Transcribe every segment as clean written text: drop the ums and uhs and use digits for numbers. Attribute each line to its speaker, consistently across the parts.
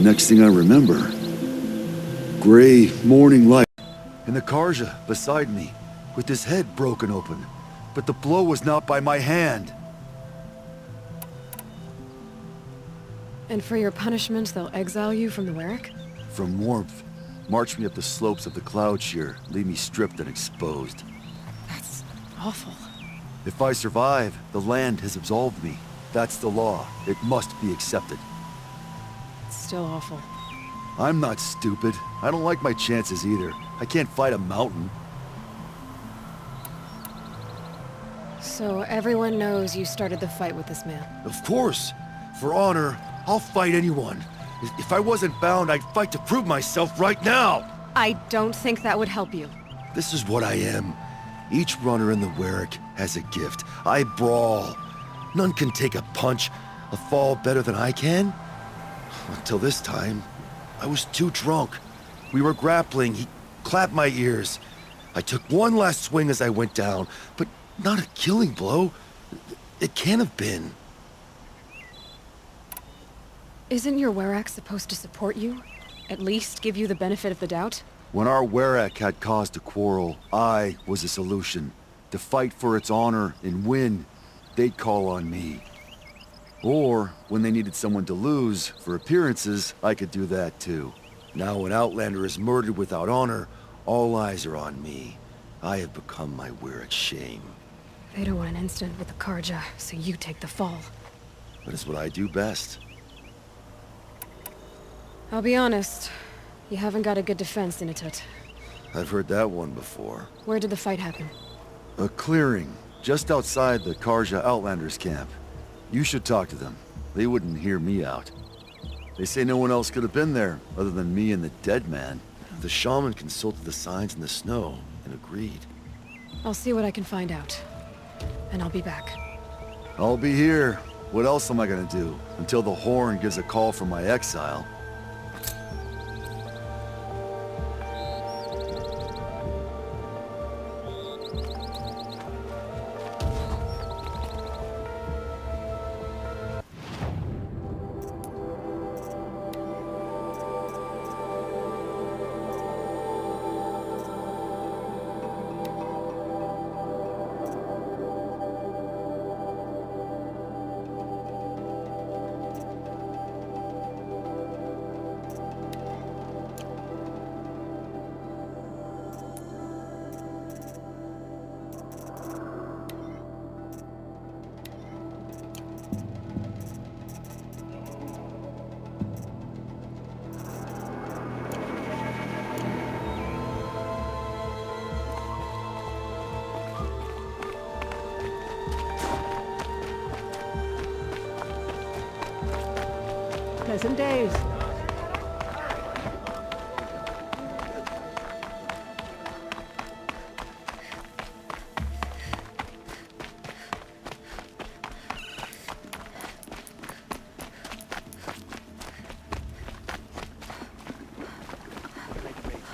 Speaker 1: next thing I remember, gray morning light, and the Carja beside me, with his head broken open. But the blow was not by my hand.
Speaker 2: And for your punishment, they'll exile you from the Warwick?
Speaker 1: From warmth, march me up the slopes of the Cloud Shear, leave me stripped and exposed.
Speaker 2: That's awful.
Speaker 1: If I survive, the land has absolved me. That's the law. It must be accepted.
Speaker 2: It's still awful.
Speaker 1: I'm not stupid. I don't like my chances either. I can't fight a mountain.
Speaker 2: So everyone knows you started the fight with this man?
Speaker 1: Of course. For honor, I'll fight anyone. If I wasn't bound, I'd fight to prove myself right now!
Speaker 2: I don't think that would help you.
Speaker 1: This is what I am. Each runner in the Warwick has a gift. I brawl. None can take a punch, a fall better than I can. Until this time, I was too drunk. We were grappling. He clapped my ears. I took one last swing as I went down, but not a killing blow. It can't have been.
Speaker 2: Isn't your Warwick supposed to support you? At least give you the benefit of the doubt?
Speaker 1: When our Warwick had cause to quarrel, I was a solution. To fight for its honor and win, they'd call on me. Or, when they needed someone to lose, for appearances, I could do that too. Now when Outlander is murdered without honor, all eyes are on me. I have become my Warwick's shame.
Speaker 2: They don't want an incident with the Carja, so you take the fall.
Speaker 1: That is what I do best.
Speaker 2: I'll be honest, you haven't got a good defense, Initut.
Speaker 1: I've heard that one before.
Speaker 2: Where did the fight happen?
Speaker 1: A clearing, just outside the Carja Outlanders camp. You should talk to them. They wouldn't hear me out. They say no one else could have been there, other than me and the dead man. The shaman consulted the signs in the snow, and agreed.
Speaker 2: I'll see what I can find out. And I'll be back.
Speaker 1: I'll be here. What else am I gonna do? Until the Horn gives a call from my exile.
Speaker 2: Pleasant days.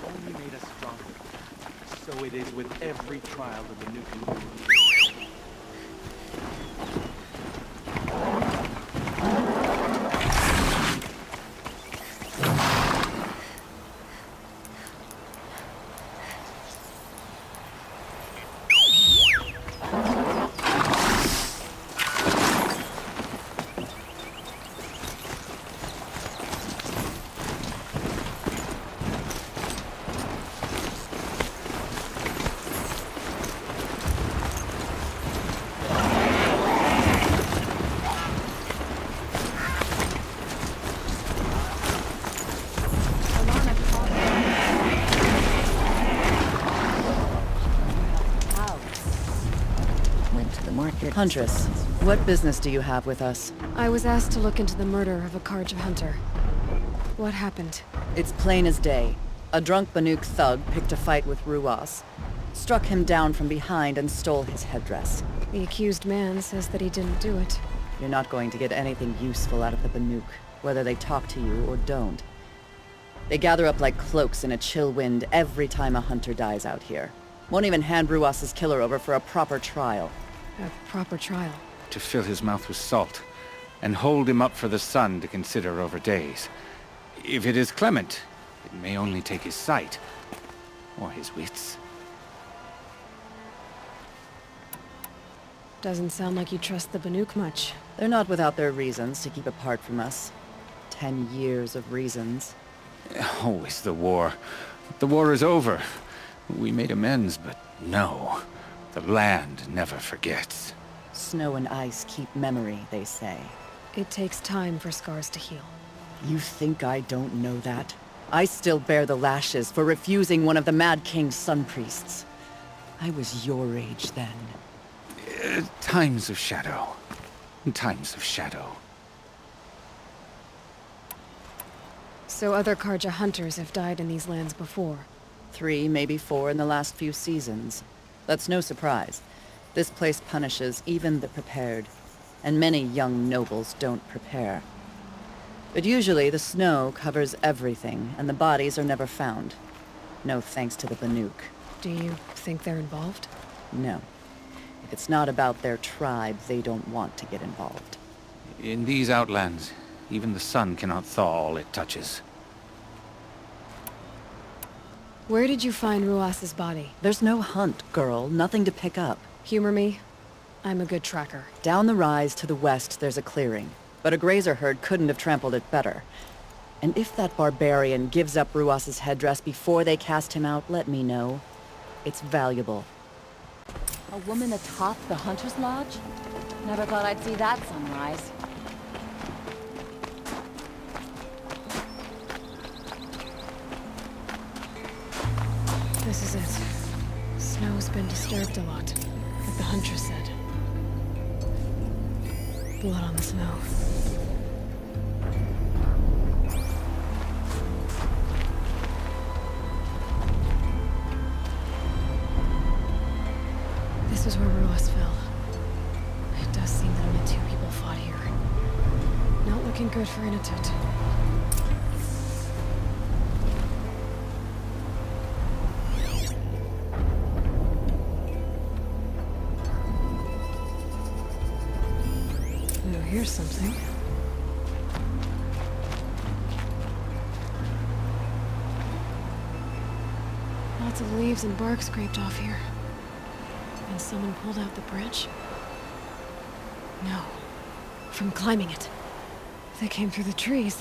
Speaker 3: Only made us stronger. So it is with every trial of the nuclear.
Speaker 4: Huntress, what business do you have with us?
Speaker 2: I was asked to look into the murder of a Carja hunter. What happened?
Speaker 4: It's plain as day. A drunk Banuk thug picked a fight with Ruas, struck him down from behind and stole his headdress.
Speaker 2: The accused man says that he didn't do it.
Speaker 4: You're not going to get anything useful out of the Banuk, whether they talk to you or don't. They gather up like cloaks in a chill wind every time a hunter dies out here. Won't even hand Ruas's killer over for a proper trial.
Speaker 2: A proper trial.
Speaker 5: To fill his mouth with salt, and hold him up for the sun to consider over days. If it is Clement, it may only take his sight. Or his wits.
Speaker 2: Doesn't sound like you trust the Banuk much.
Speaker 4: They're not without their reasons to keep apart from us. 10 years of reasons.
Speaker 5: Always the war. The war is over. We made amends, but no. The land never forgets.
Speaker 4: Snow and ice keep memory, they say.
Speaker 2: It takes time for scars to heal.
Speaker 4: You think I don't know that? I still bear the lashes for refusing one of the Mad King's sun priests. I was your age then.
Speaker 5: Times of shadow. Times of shadow.
Speaker 2: So other Karja hunters have died in these lands before.
Speaker 4: 3, maybe 4 in the last few seasons. That's no surprise. This place punishes even the prepared, and many young nobles don't prepare. But usually the snow covers everything, and the bodies are never found. No thanks to the Banuk.
Speaker 2: Do you think they're involved?
Speaker 4: No. If it's not about their tribe, they don't want to get involved.
Speaker 5: In these outlands, even the sun cannot thaw all it touches.
Speaker 2: Where did you find Ruas's body?
Speaker 4: There's no hunt, girl. Nothing to pick up.
Speaker 2: Humor me. I'm a good tracker.
Speaker 4: Down the rise to the west, there's a clearing. But a grazer herd couldn't have trampled it better. And if that barbarian gives up Ruas's headdress before they cast him out, let me know. It's valuable.
Speaker 6: A woman atop the Hunter's Lodge? Never thought I'd see that sunrise.
Speaker 2: This is it. Snow's been disturbed a lot, like the Huntress said. Blood on the snow. This is where Ruas fell. It does seem that only 2 people fought here. Not looking good for Inatut. Oh, here's something. Lots of leaves and bark scraped off here. And someone pulled out the bridge? No. From climbing it. They came through the trees.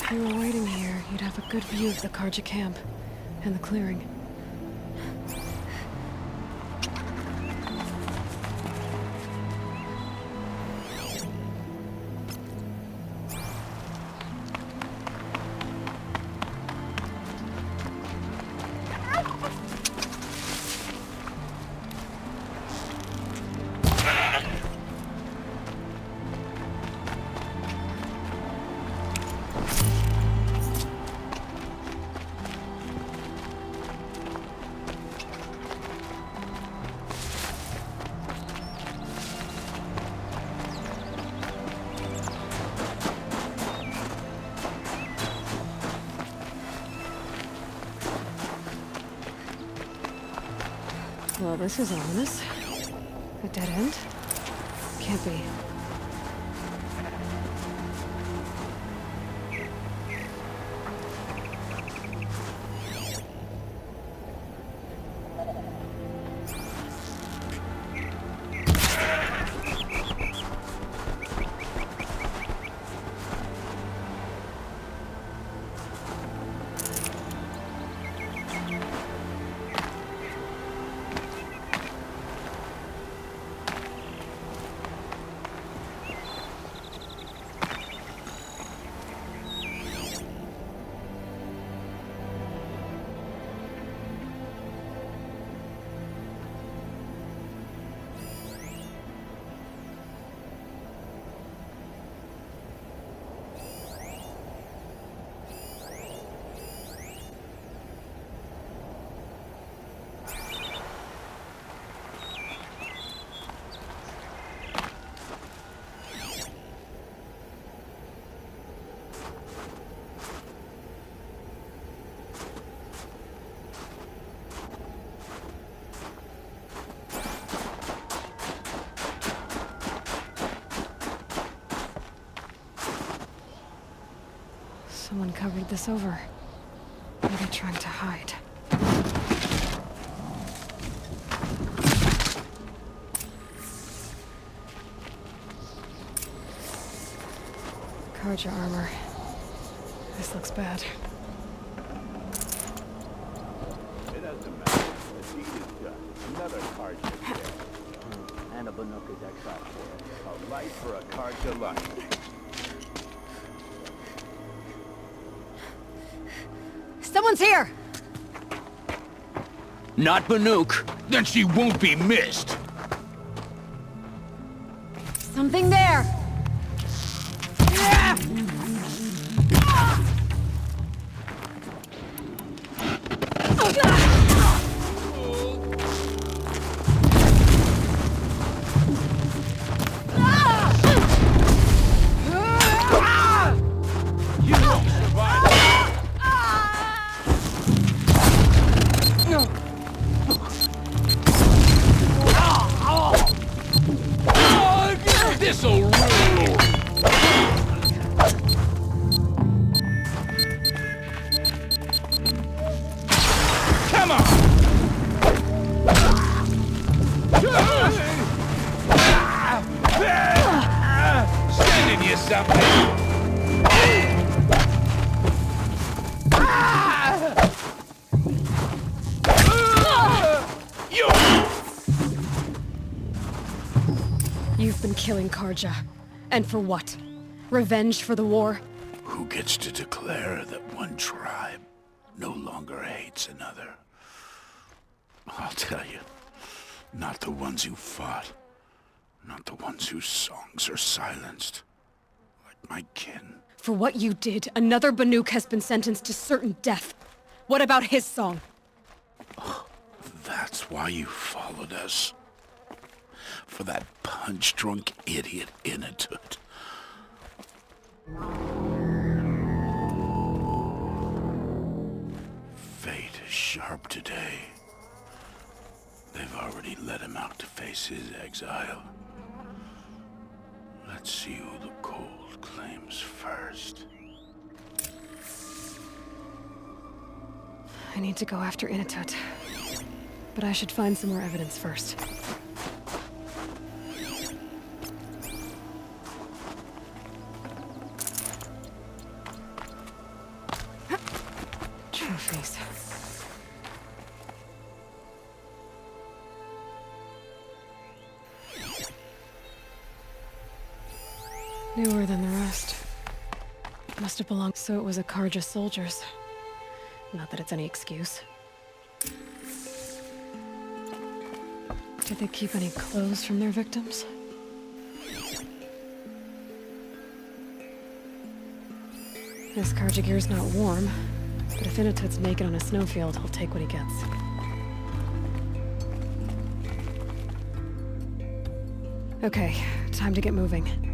Speaker 2: If you were waiting here, you'd have a good view of the Karja camp and the clearing. Well, this is ominous. A dead end? Can't be. Someone covered this over. Maybe trying to hide. Carja armor. This looks bad.
Speaker 3: It doesn't matter. The deed is done. Another Karja is dead. And a Banuk is exiled for it. A life for a Karja life.
Speaker 2: Someone's here!
Speaker 5: Not Banuk. Then she won't be missed.
Speaker 2: Something there!
Speaker 5: This'll rule! Come on! Sending you something!
Speaker 2: You've been killing Karja. And for what? Revenge for the war?
Speaker 7: Who gets to declare that one tribe no longer hates another? I'll tell you, not the ones who fought, not the ones whose songs are silenced, like my kin.
Speaker 2: For what you did, another Banuk has been sentenced to certain death. What about his song?
Speaker 7: That's why you followed us. For that punch-drunk idiot Inatut. Fate is sharp today. They've already let him out to face his exile. Let's see who the cold claims first.
Speaker 2: I need to go after Inatut. But I should find some more evidence first. Trophies. Newer than the rest. Must have belonged, so it was a Karja soldiers. Not that it's any excuse. Did they keep any clothes from their victims? This Karja gear's not warm, but if Inatut's naked on a snowfield, he'll take what he gets. Okay, time to get moving.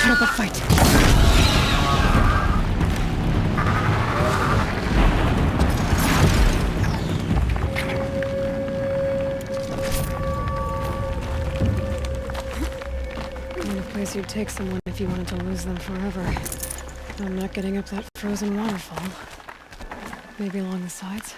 Speaker 2: put up a fight. In a place you'd take someone if you wanted to lose them forever. I'm not getting up that frozen waterfall. Maybe along the sides?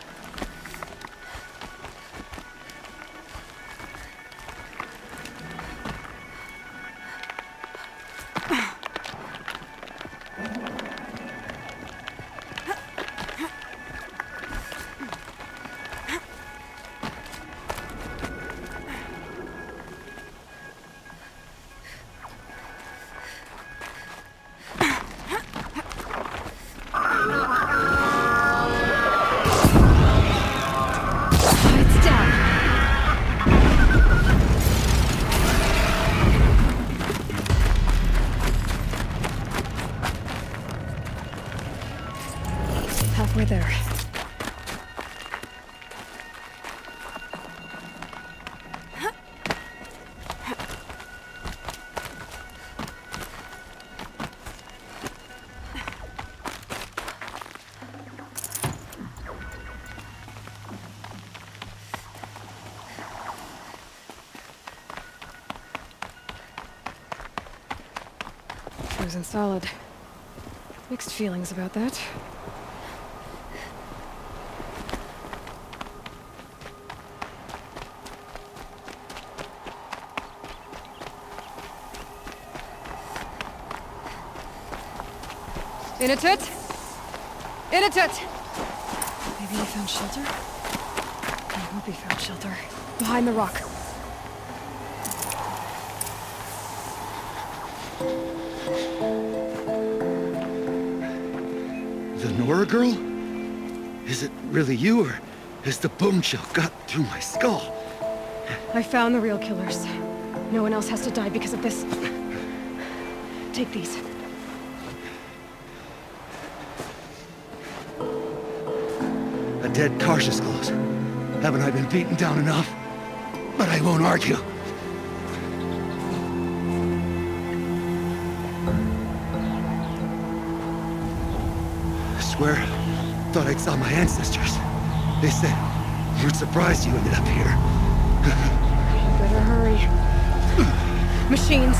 Speaker 2: Lights down. Halfway there. Frozen solid. Mixed feelings about that. Inatut! Inatut! Maybe he found shelter? I hope he found shelter. Behind the rock.
Speaker 1: The Nora girl? Is it really you, or has the boom shell got through my skull?
Speaker 2: I found the real killers. No one else has to die because of this. Take these.
Speaker 1: A dead Karsh's close. Haven't I been beaten down enough? But I won't argue. I swear, thought I saw my ancestors. They said, we're surprised you ended up here.
Speaker 2: You better hurry. Machines.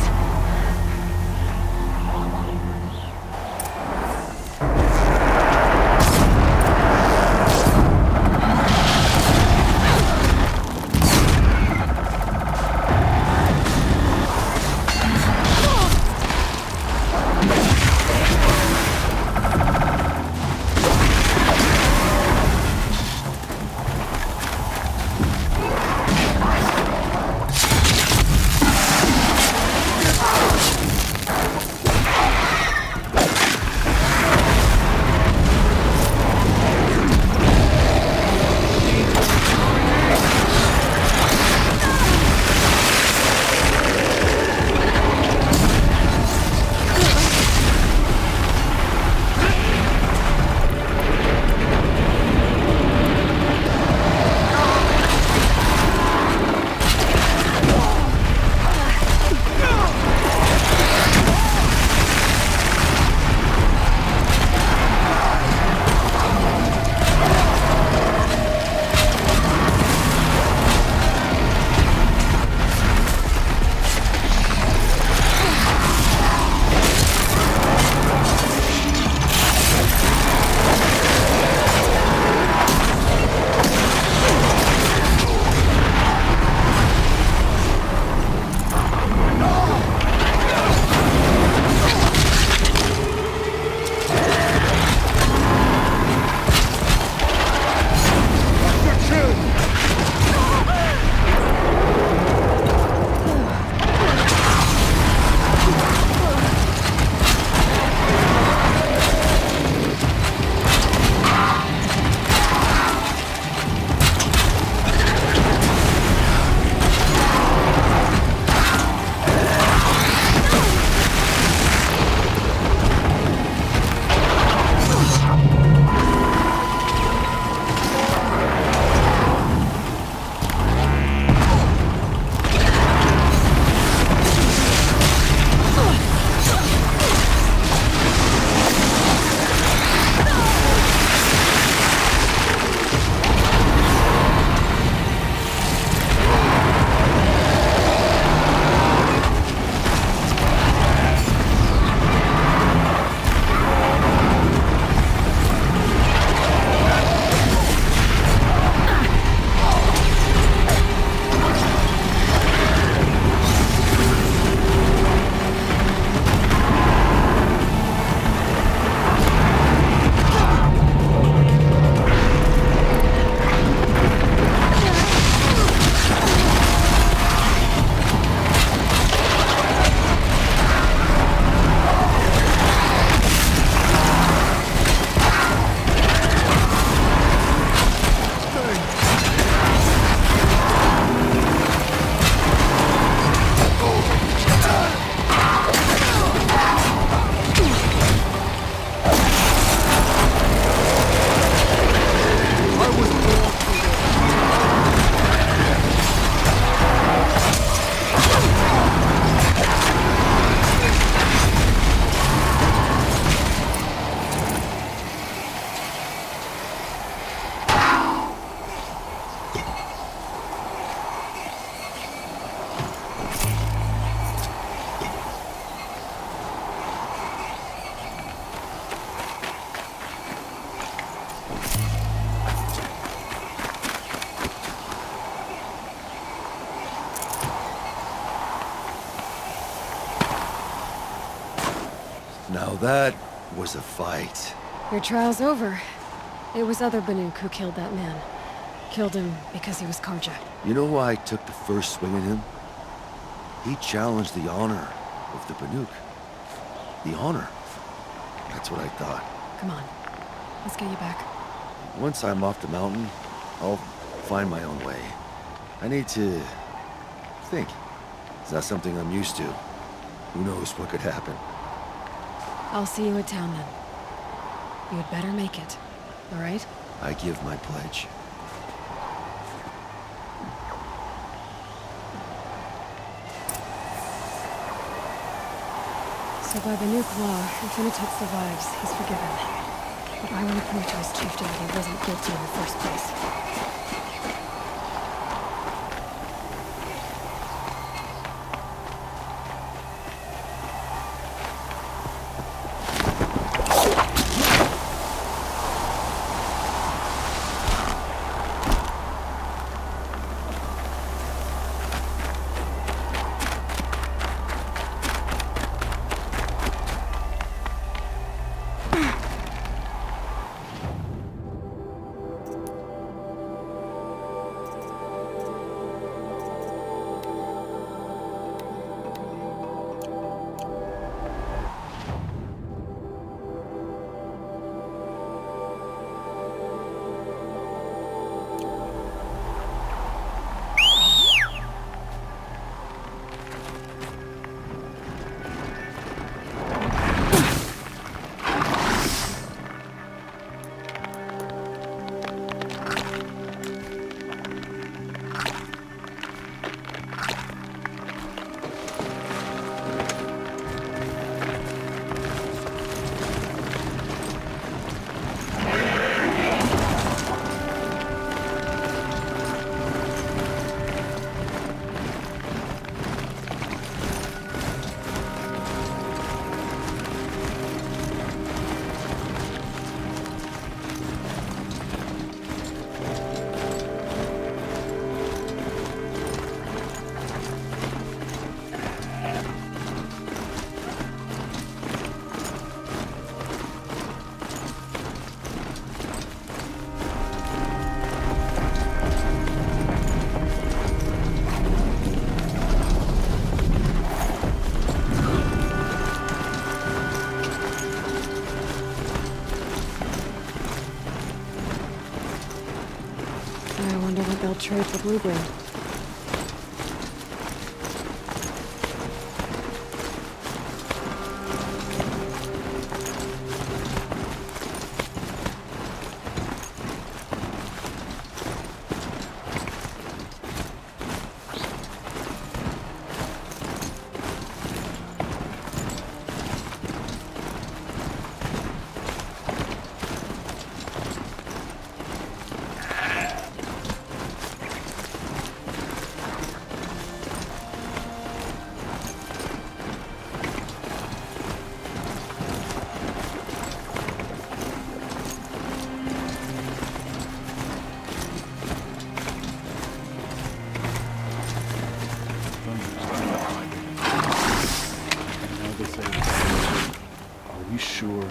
Speaker 1: Now that was a fight.
Speaker 2: Your trial's over. It was other Banuk who killed that man. Killed him because he was Karja.
Speaker 1: You know why I took the first swing at him? He challenged the honor of the Banuk. The honor. That's what I thought.
Speaker 2: Come on. Let's get you back.
Speaker 1: Once I'm off the mountain, I'll find my own way. I need to think. It's not something I'm used to. Who knows what could happen?
Speaker 2: I'll see you at town then. You'd better make it. All right?
Speaker 1: I give my pledge.
Speaker 2: So by Banuk law, if Inatut survives, he's forgiven. But I want to prove to his chieftain that he wasn't guilty in the first place. I wonder what they'll trade for Bluebrand.
Speaker 7: Are you sure?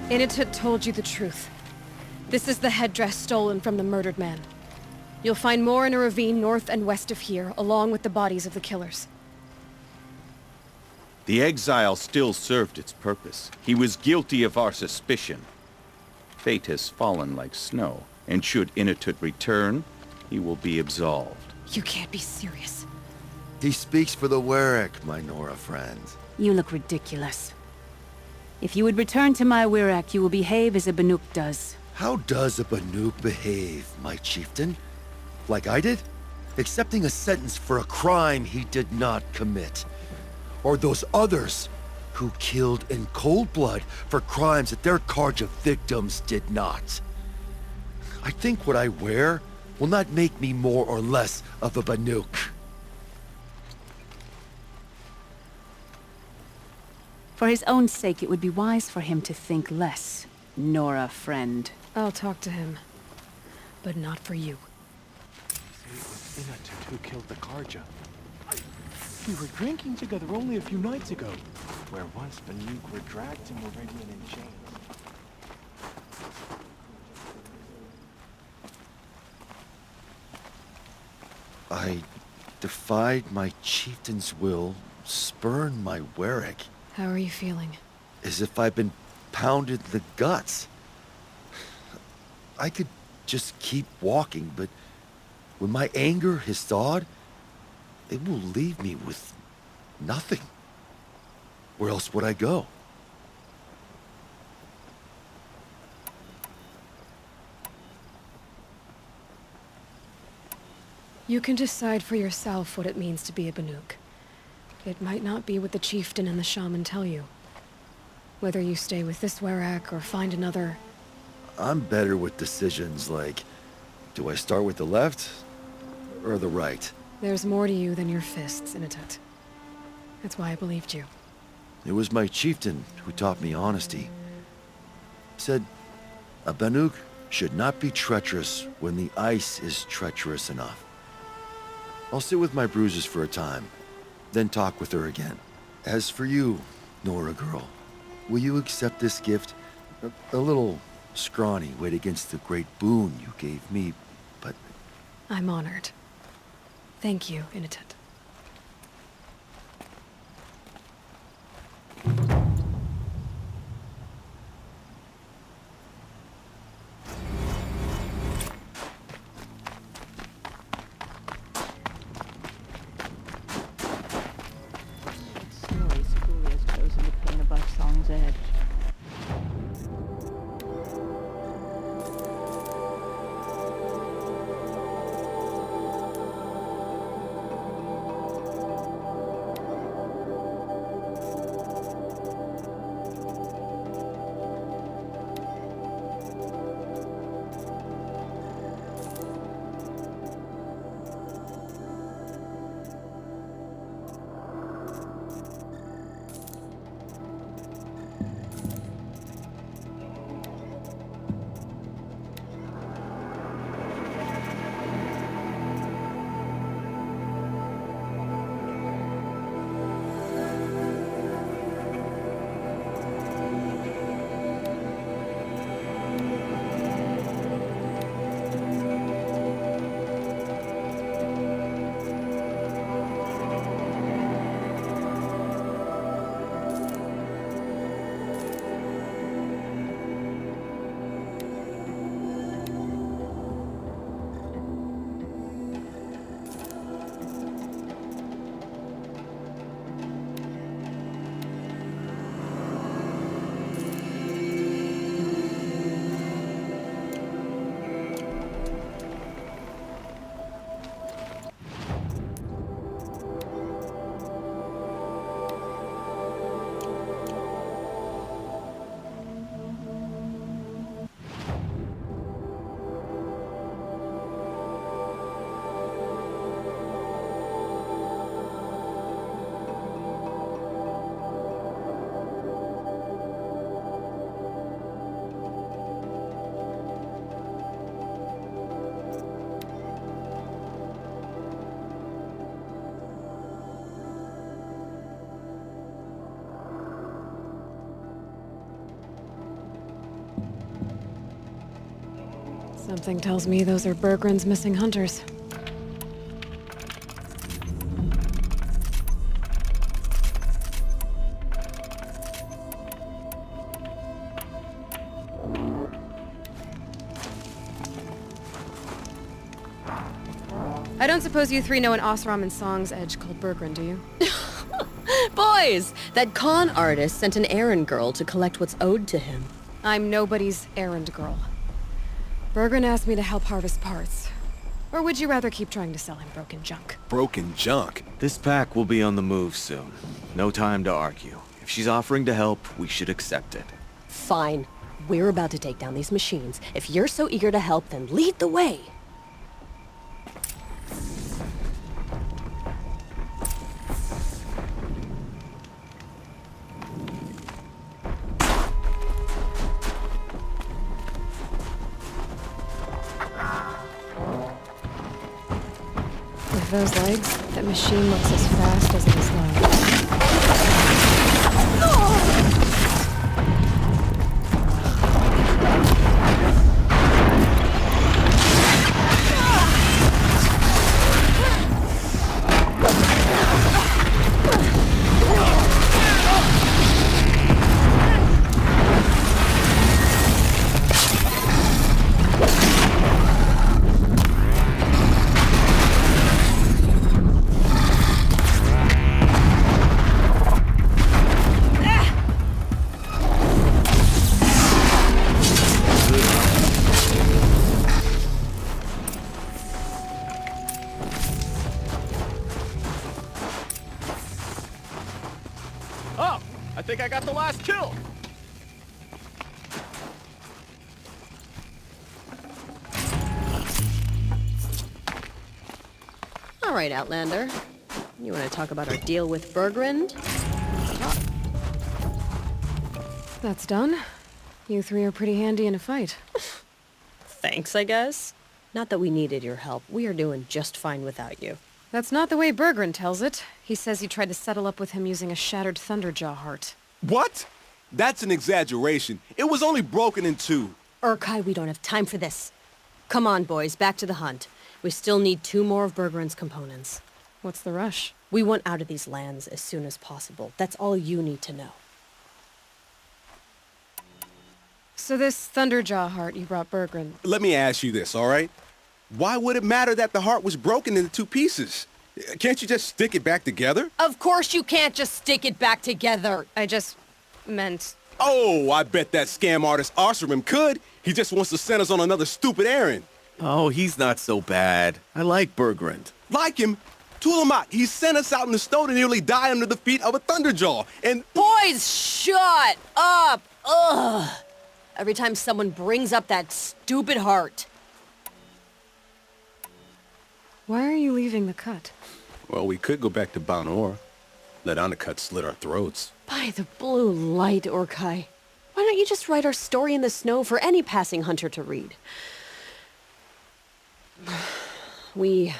Speaker 2: Inatut told you the truth. This is the headdress stolen from the murdered man. You'll find more in a ravine north and west of here, along with the bodies of the killers.
Speaker 8: The exile still served its purpose. He was guilty of our suspicion. Fate has fallen like snow, and should Inatut return, he will be absolved.
Speaker 2: You can't be serious.
Speaker 1: He speaks for the Warwick, my Nora friend.
Speaker 9: You look ridiculous. If you would return to my Wirrak, you will behave as a Banuk does.
Speaker 1: How does a Banuk behave, my chieftain? Like I did? Accepting a sentence for a crime he did not commit. Or those others who killed in cold blood for crimes that their Karja victims did not. I think what I wear will not make me more or less of a Banuk.
Speaker 9: For his own sake, it would be wise for him to think less. Nora, friend.
Speaker 2: I'll talk to him. But not for you.
Speaker 10: Say it was Inatit who killed the Karja. We were drinking together only a few nights ago, where once Banuk were dragged to Meridian in chains.
Speaker 1: I defied my chieftain's will, spurned my Werak,
Speaker 2: How are you feeling?
Speaker 1: as if I'd been pounded in the guts. I could just keep walking, but when my anger has thawed, it will leave me with nothing. Where else would I go?
Speaker 2: You can decide for yourself what it means to be a Banuk. It might not be what the chieftain and the shaman tell you. Whether you stay with this Werak or find another...
Speaker 1: I'm better with decisions like, do I start with the left or the right?
Speaker 2: There's more to you than your fists, Inatit. That's why I believed you.
Speaker 1: It was my chieftain who taught me honesty. Said, a Banuk should not be treacherous when the ice is treacherous enough. I'll sit with my bruises for a time, then talk with her again. As for you, Nora girl, will you accept this gift? A little scrawny weighed against the great boon you gave me, but...
Speaker 2: I'm honored. Thank you, Inatit.
Speaker 6: Snorri Siguri has chosen to paint above Song's Edge.
Speaker 2: Something tells me those are Bergrun's missing hunters. I don't suppose you three know an Osram and Song's Edge called Bergrun, do you?
Speaker 11: Boys, that con artist sent an errand girl to collect what's owed to him.
Speaker 2: I'm nobody's errand girl. Bergrun asked me to help harvest parts. Or would you rather keep trying to sell him broken junk?
Speaker 12: Broken junk? This pack will be on the move soon. No time to argue. If she's offering to help, we should accept it.
Speaker 11: Fine. We're about to take down these machines. If you're so eager to help, then lead the way.
Speaker 2: those legs, that machine looks as fast as it is loud.
Speaker 10: Oh, I think I got the last kill.
Speaker 11: All right, Outlander. You want to talk about our deal with Bergrand?
Speaker 2: That's done. You three are pretty handy in a fight.
Speaker 11: Thanks, I guess. Not that we needed your help. We are doing just fine without you.
Speaker 2: That's not the way Bergrand tells it. He says you tried to settle up with him using a shattered Thunderjaw heart.
Speaker 13: What? That's an exaggeration. It was only broken in two.
Speaker 11: Urkai, we don't have time for this. Come on, boys, back to the hunt. We still need 2 more of Bergrand's components.
Speaker 2: What's the rush?
Speaker 11: We want out of these lands as soon as possible. That's all you need to know.
Speaker 2: So this Thunderjaw heart you brought Bergrand...
Speaker 13: Let me ask you this, all right? Why would it matter that the heart was broken into 2 pieces? Can't you just stick it back together?
Speaker 11: Of course you can't just stick it back together.
Speaker 2: I just meant...
Speaker 13: Oh, I bet that scam artist Arsarim could. He just wants to send us on another stupid errand.
Speaker 12: Oh, he's not so bad. I like Bergrand.
Speaker 13: Like him? Tulamat, he sent us out in the snow to nearly die under the feet of a Thunderjaw, and...
Speaker 11: Boys, shut up! Ugh! Every time someone brings up that stupid heart.
Speaker 2: Why are you leaving the cut?
Speaker 13: Well, we could go back to Banor. Let Undercut slit our throats.
Speaker 11: By the blue light, Urkai. Why don't you just write our story in the snow for any passing hunter to read? We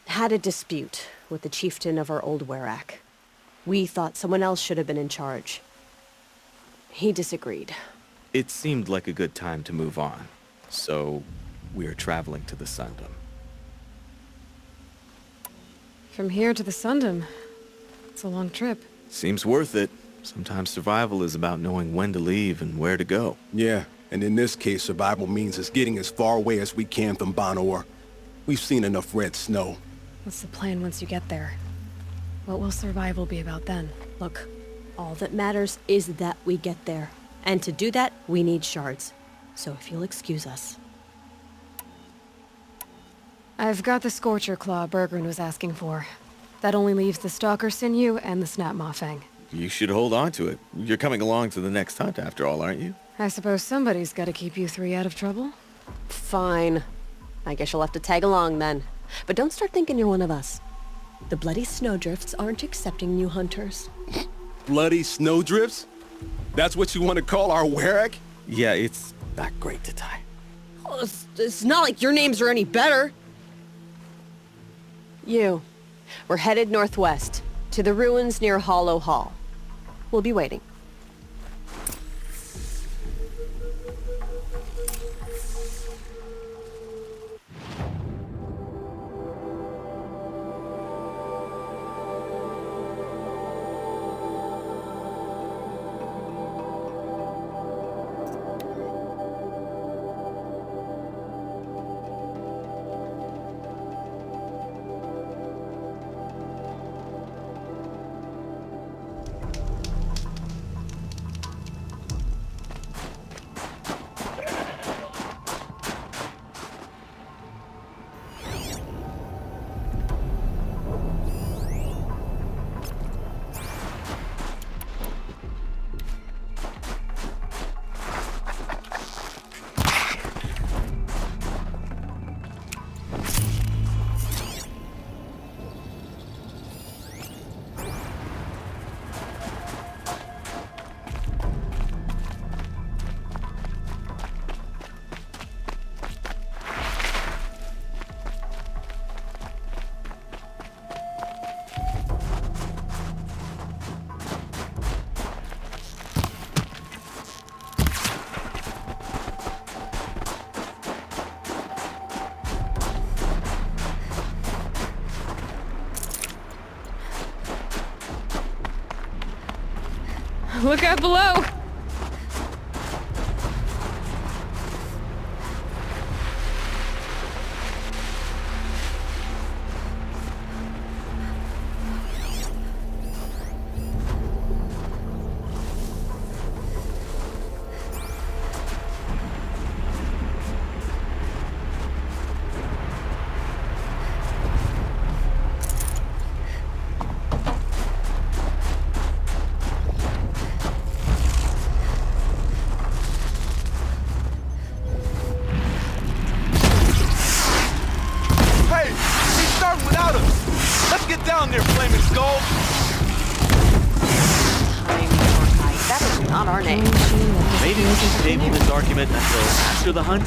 Speaker 11: had a dispute with the chieftain of our old Werak. We thought someone else should have been in charge. He disagreed.
Speaker 12: It seemed like a good time to move on, so we're traveling to the Sundom.
Speaker 2: From here to the Sundom. It's a long trip.
Speaker 12: Seems worth it. Sometimes survival is about knowing when to leave and where to go.
Speaker 13: Yeah, and in this case, survival means us getting as far away as we can from Banor. We've seen enough red snow.
Speaker 2: What's the plan once you get there? What will survival be about then?
Speaker 11: Look, all that matters is that we get there. And to do that, we need shards. So if you'll excuse us.
Speaker 2: I've got the Scorcher Claw Bergrand was asking for. That only leaves the Stalker Sinew and the Snap Mafang.
Speaker 12: You should hold on to it. You're coming along to the next hunt after all, aren't you?
Speaker 2: I suppose somebody's got to keep you three out of trouble.
Speaker 11: Fine. I guess you'll have to tag along then. But don't start thinking you're one of us. The Bloody Snowdrifts aren't accepting new hunters.
Speaker 13: Bloody Snowdrifts? That's what you want to call our Werak?
Speaker 12: Yeah, it's not great to tie.
Speaker 11: Oh, it's not like your names are any better. We're headed northwest, to the ruins near Hollow Hall. We'll be waiting.
Speaker 2: Look out below!
Speaker 12: Down there, Flaming Skull!
Speaker 11: That is not our name.
Speaker 12: Maybe we should table this argument until after the hunt?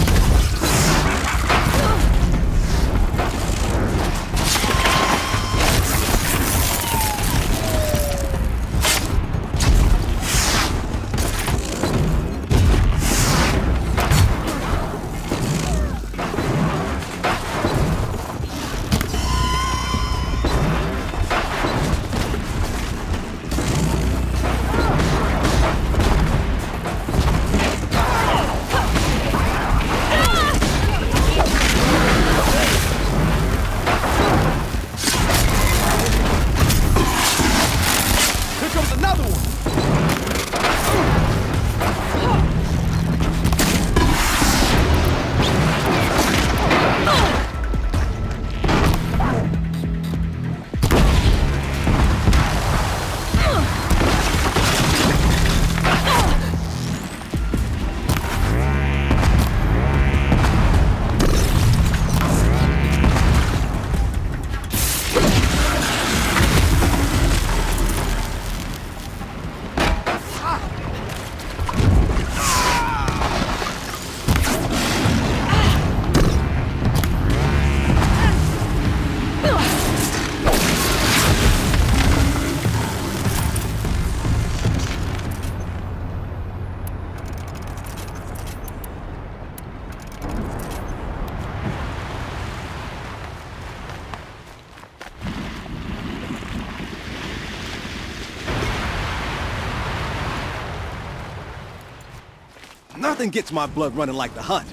Speaker 13: Nothing gets my blood running like the hunt.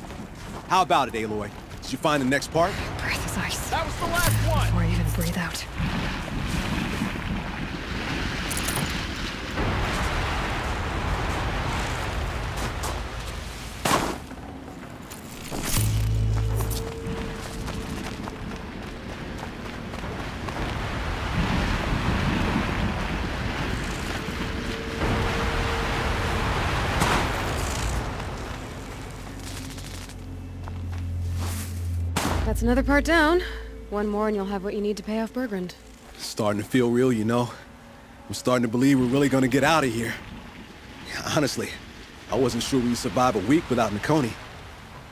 Speaker 13: How about it, Aloy? Did you find the next part?
Speaker 2: Breath is ice.
Speaker 3: That was the last one!
Speaker 2: Before I even breathe out. That's another part down. One more and you'll have what you need to pay off Bergrand.
Speaker 13: Starting to feel real, you know. I'm starting to believe we're really gonna get out of here. Honestly, I wasn't sure we'd survive a week without Nakoni.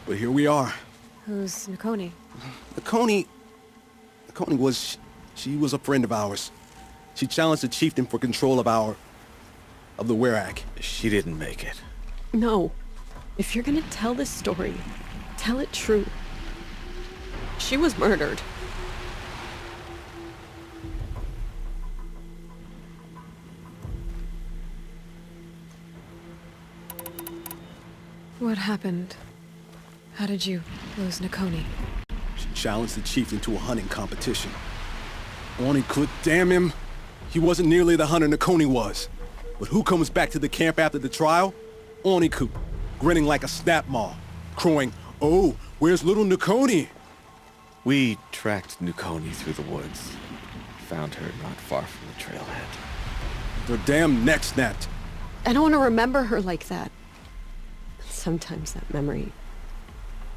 Speaker 13: But here we are.
Speaker 2: Who's Nakoni?
Speaker 13: Nakoni was... she was a friend of ours. She challenged the chieftain for control of the Werak.
Speaker 12: She didn't make it.
Speaker 11: No. If you're gonna tell this story, tell it true. She was murdered.
Speaker 2: What happened? How did you lose Nakoni?
Speaker 13: She challenged the chieftain to a hunting competition. Onikut, damn him! He wasn't nearly the hunter Nakoni was. But who comes back to the camp after the trial? Onikut, grinning like a snap maw, crowing, "Oh, where's little Nakoni?"
Speaker 12: We tracked Nakoni through the woods. Found her not far from the trailhead.
Speaker 13: Their damn neck snapped.
Speaker 11: I don't want to remember her like that. Sometimes that memory...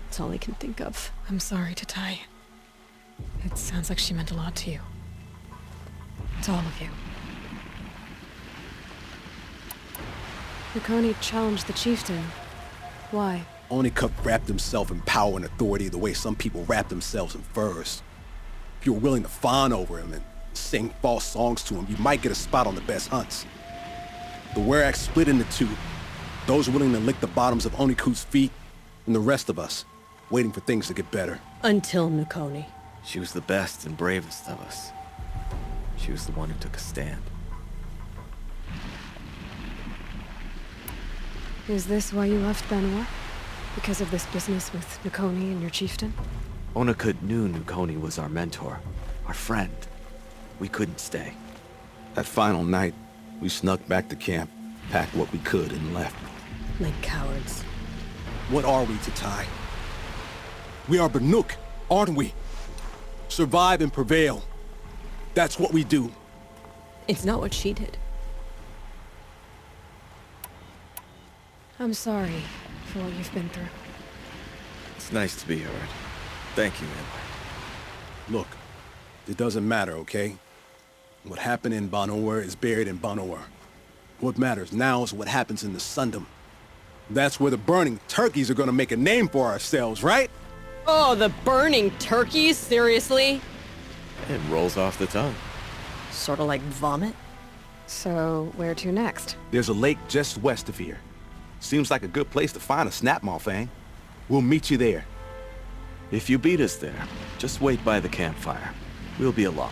Speaker 11: it's all I can think of.
Speaker 2: I'm sorry, Tatai. It sounds like she meant a lot to you. To all of you. Nakoni challenged the chieftain. Why?
Speaker 13: Onikut wrapped himself in power and authority the way some people wrap themselves in furs. If you were willing to fawn over him and sing false songs to him, you might get a spot on the best hunts. The Werak split into two. Those willing to lick the bottoms of Onikut's feet, and the rest of us, waiting for things to get better.
Speaker 11: Until Nakoni.
Speaker 12: She was the best and bravest of us. She was the one who took a stand.
Speaker 2: Is this why you left Banor? Because of this business with Nakoni and your chieftain?
Speaker 12: Onakut knew Nukoni was our mentor, our friend. We couldn't stay.
Speaker 13: That final night, we snuck back to camp, packed what we could, and left.
Speaker 11: Like cowards.
Speaker 13: What are we to Ty? We are Banuk, aren't we? Survive and prevail. That's what we do.
Speaker 11: It's not what she did.
Speaker 2: I'm sorry for what you've been through.
Speaker 12: It's nice to be heard. Thank you, Aloy.
Speaker 13: Look, it doesn't matter, okay? What happened in Banor is buried in Banor. What matters now is what happens in the Sundom. That's where the burning turkeys are gonna make a name for ourselves, right?
Speaker 11: Oh, the burning turkeys? Seriously?
Speaker 12: It rolls off the tongue.
Speaker 11: Sort of like vomit?
Speaker 2: So, where to next?
Speaker 13: There's a lake just west of here. Seems like a good place to find a snapmaw fang. We'll meet you there.
Speaker 12: If you beat us there, just wait by the campfire. We'll be along.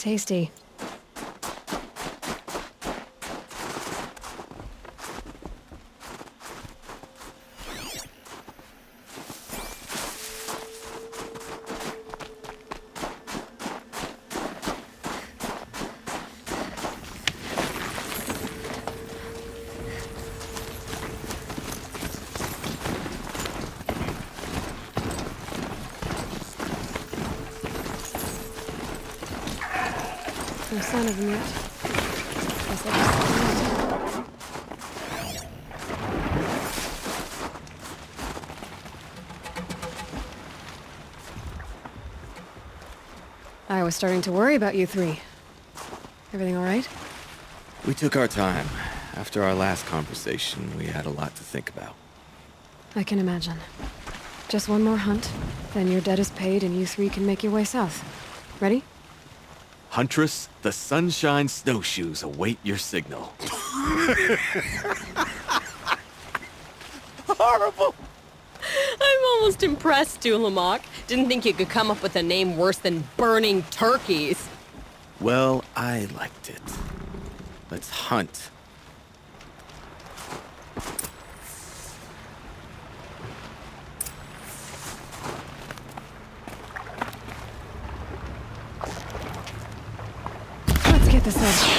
Speaker 2: Tasty. No sign of them yet. Guess I'll just wait. I was starting to worry about you three. Everything all right?
Speaker 12: We took our time. After our last conversation, we had a lot to think about.
Speaker 2: I can imagine. Just one more hunt, then your debt is paid and you three can make your way south. Ready?
Speaker 12: Huntress, the Sunshine Snowshoes await your signal.
Speaker 11: Horrible! I'm almost impressed, Dulamak. Didn't think you could come up with a name worse than Burning Turkeys.
Speaker 12: Well, I liked it. Let's hunt.
Speaker 2: Let's get this up.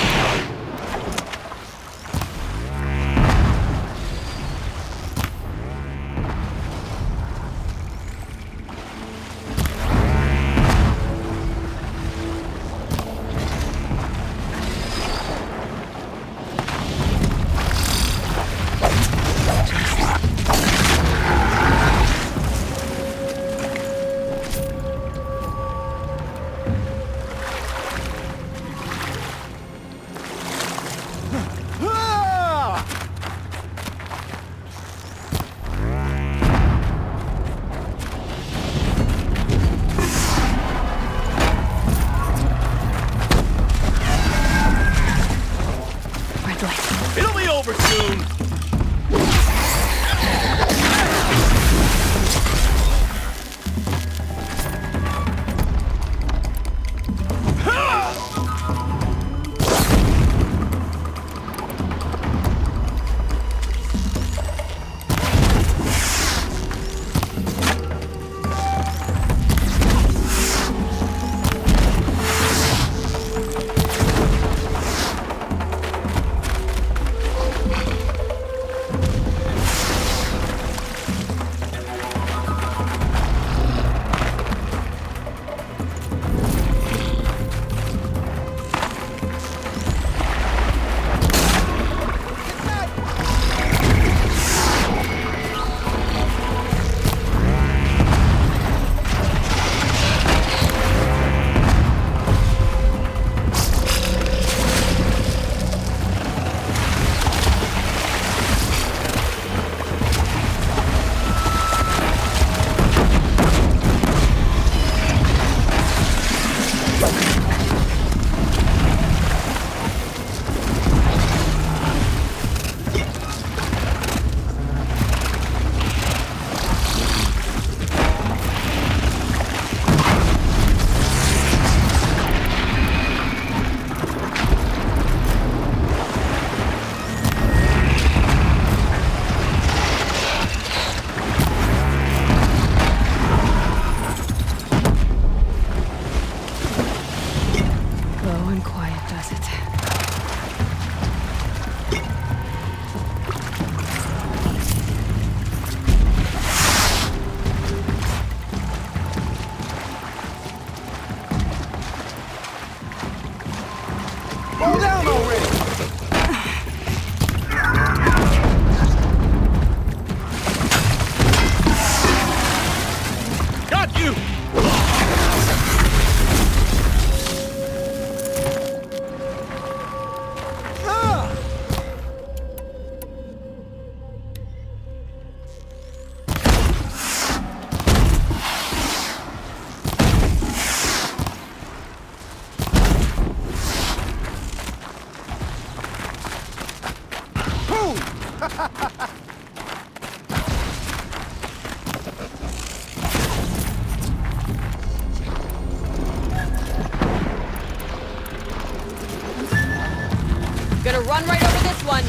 Speaker 7: It'll be over soon!
Speaker 11: Gonna run right over this one.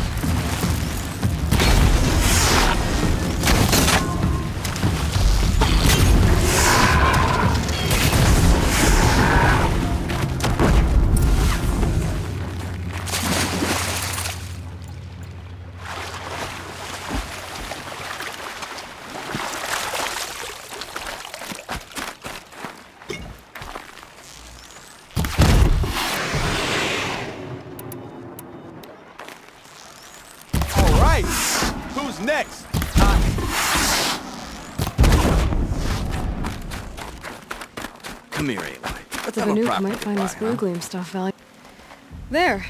Speaker 10: Who's next?
Speaker 12: Come here, Aloy. Let's
Speaker 2: The
Speaker 12: have a
Speaker 2: Banuk
Speaker 12: proper
Speaker 2: might find this
Speaker 12: goodbye, huh?
Speaker 2: Blue Gleam stuff valuable. There.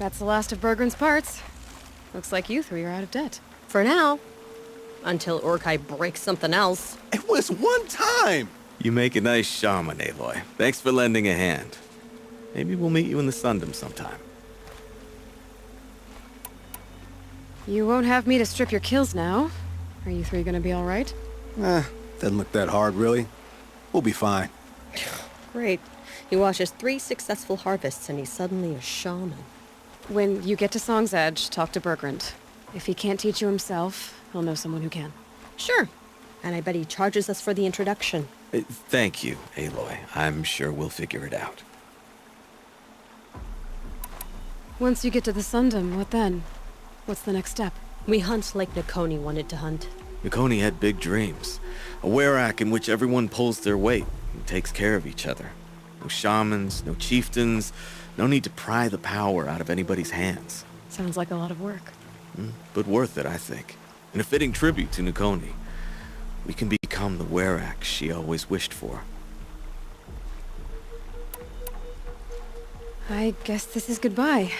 Speaker 2: That's the last of Bergren's parts. Looks like you three are out of debt.
Speaker 11: For now. Until Urkai breaks something else.
Speaker 13: It was one time!
Speaker 12: You make a nice shaman, Aloy. Thanks for lending a hand. Maybe we'll meet you in the Sundom sometime.
Speaker 2: You won't have me to strip your kills now. Are you three gonna be alright?
Speaker 13: Doesn't look that hard, really. We'll be fine.
Speaker 11: Great. He watches 3 successful harvests and he's suddenly a shaman.
Speaker 2: When you get to Song's Edge, talk to Bergrand. If he can't teach you himself, he'll know someone who can.
Speaker 11: Sure. And I bet he charges us for the introduction.
Speaker 12: Thank you, Aloy. I'm sure we'll figure it out.
Speaker 2: Once you get to the Sundom, what then? What's the next step?
Speaker 11: We hunt like Nakoni wanted to hunt.
Speaker 12: Nakoni had big dreams. A werak in which everyone pulls their weight and takes care of each other. No shamans, no chieftains, no need to pry the power out of anybody's hands.
Speaker 2: Sounds like a lot of work.
Speaker 12: But worth it, I think. And a fitting tribute to Nakoni. We can become the werak she always wished for.
Speaker 2: I guess this is goodbye.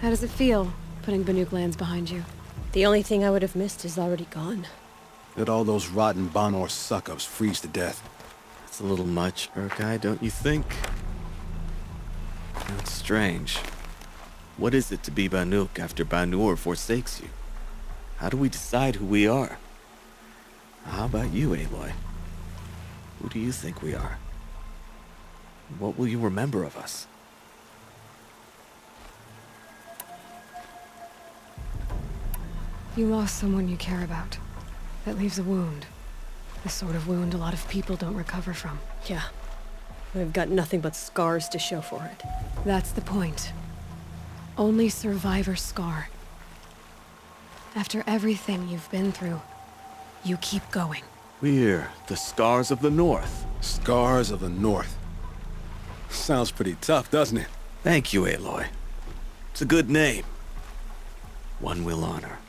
Speaker 2: How does it feel, putting Banuk lands behind you?
Speaker 11: The only thing I would have missed is already gone.
Speaker 13: Let all those rotten Banor suck-ups freeze to death.
Speaker 12: That's a little much, Urkai, don't you think? That's strange. What is it to be Banuk after Banur forsakes you? How do we decide who we are? How about you, Aloy? Who do you think we are? What will you remember of us?
Speaker 2: You lost someone you care about. That leaves a wound. The sort of wound a lot of people don't recover from.
Speaker 11: Yeah. I've got nothing but scars to show for it.
Speaker 2: That's the point. Only survivor's scar. After everything you've been through, you keep going.
Speaker 12: We're the Scars of the North.
Speaker 13: Scars of the North. Sounds pretty tough, doesn't it?
Speaker 12: Thank you, Aloy. It's a good name. One we'll honor.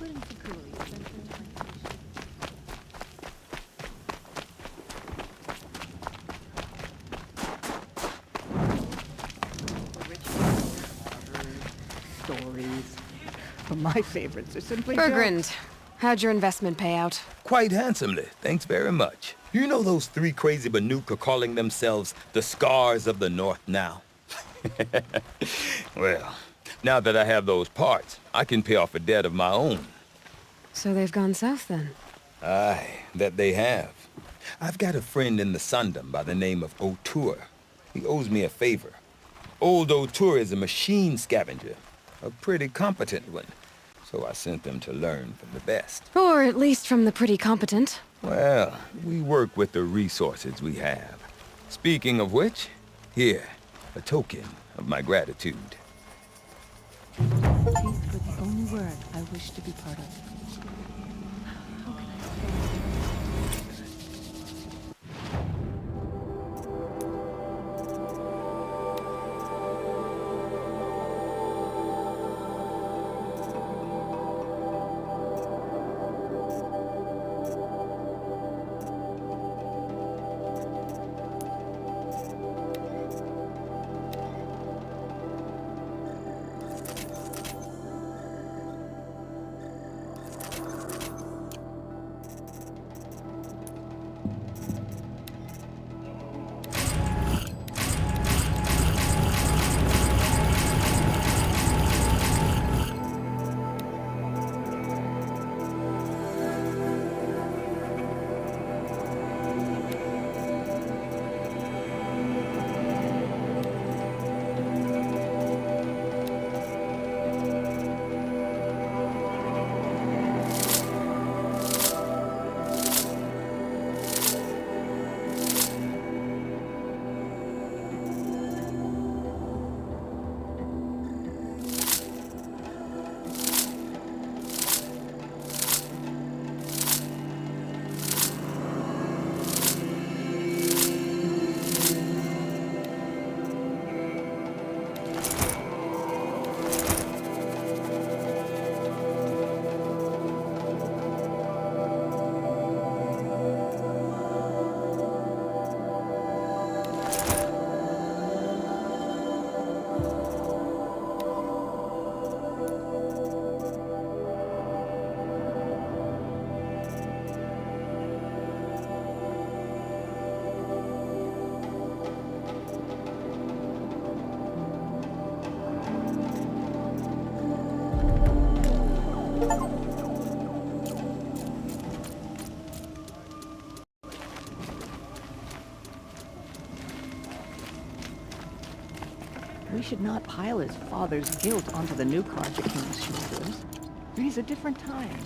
Speaker 6: including Sakuri, Century 20.
Speaker 14: Stories. But my favorites are simply
Speaker 2: Bergrand, how'd your investment pay out?
Speaker 15: Quite handsomely, thanks very much. You know those three crazy Banuk are calling themselves the Scars of the North now? Well, now that I have those parts, I can pay off a debt of my own.
Speaker 2: So they've gone south then?
Speaker 15: Aye, that they have. I've got a friend in the Sundom by the name of O'Toole. He owes me a favor. Old O'Toole is a machine scavenger, a pretty competent one. So I sent them to learn from the best.
Speaker 2: Or at least from the pretty competent.
Speaker 15: Well, we work with the resources we have. Speaking of which, here, a token of my gratitude.
Speaker 14: Teeth were the only word I wish to be part of. How can I say? We should not pile his father's guilt onto the new Karja King's shoulders. These are different times.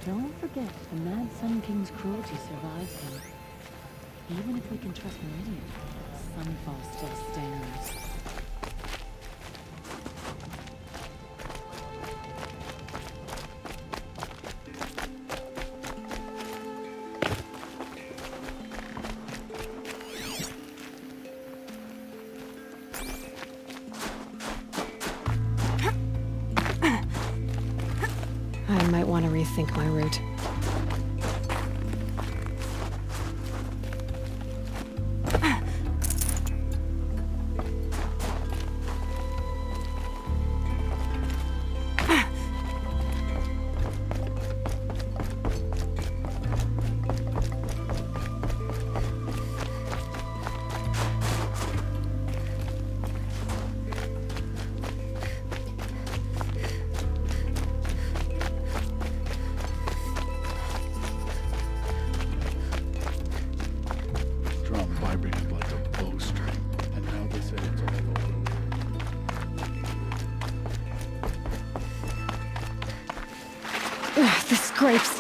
Speaker 14: Don't forget, the Mad Sun King's cruelty survives him. Even if we can trust Meridian, Sunfall still stands.
Speaker 2: I might want to rethink my route.
Speaker 10: Drum vibrated like a bowstring, and now they say it's all over.
Speaker 2: Ugh, the scrapes.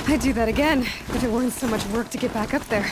Speaker 2: I'd do that again, if it weren't so much work to get back up there.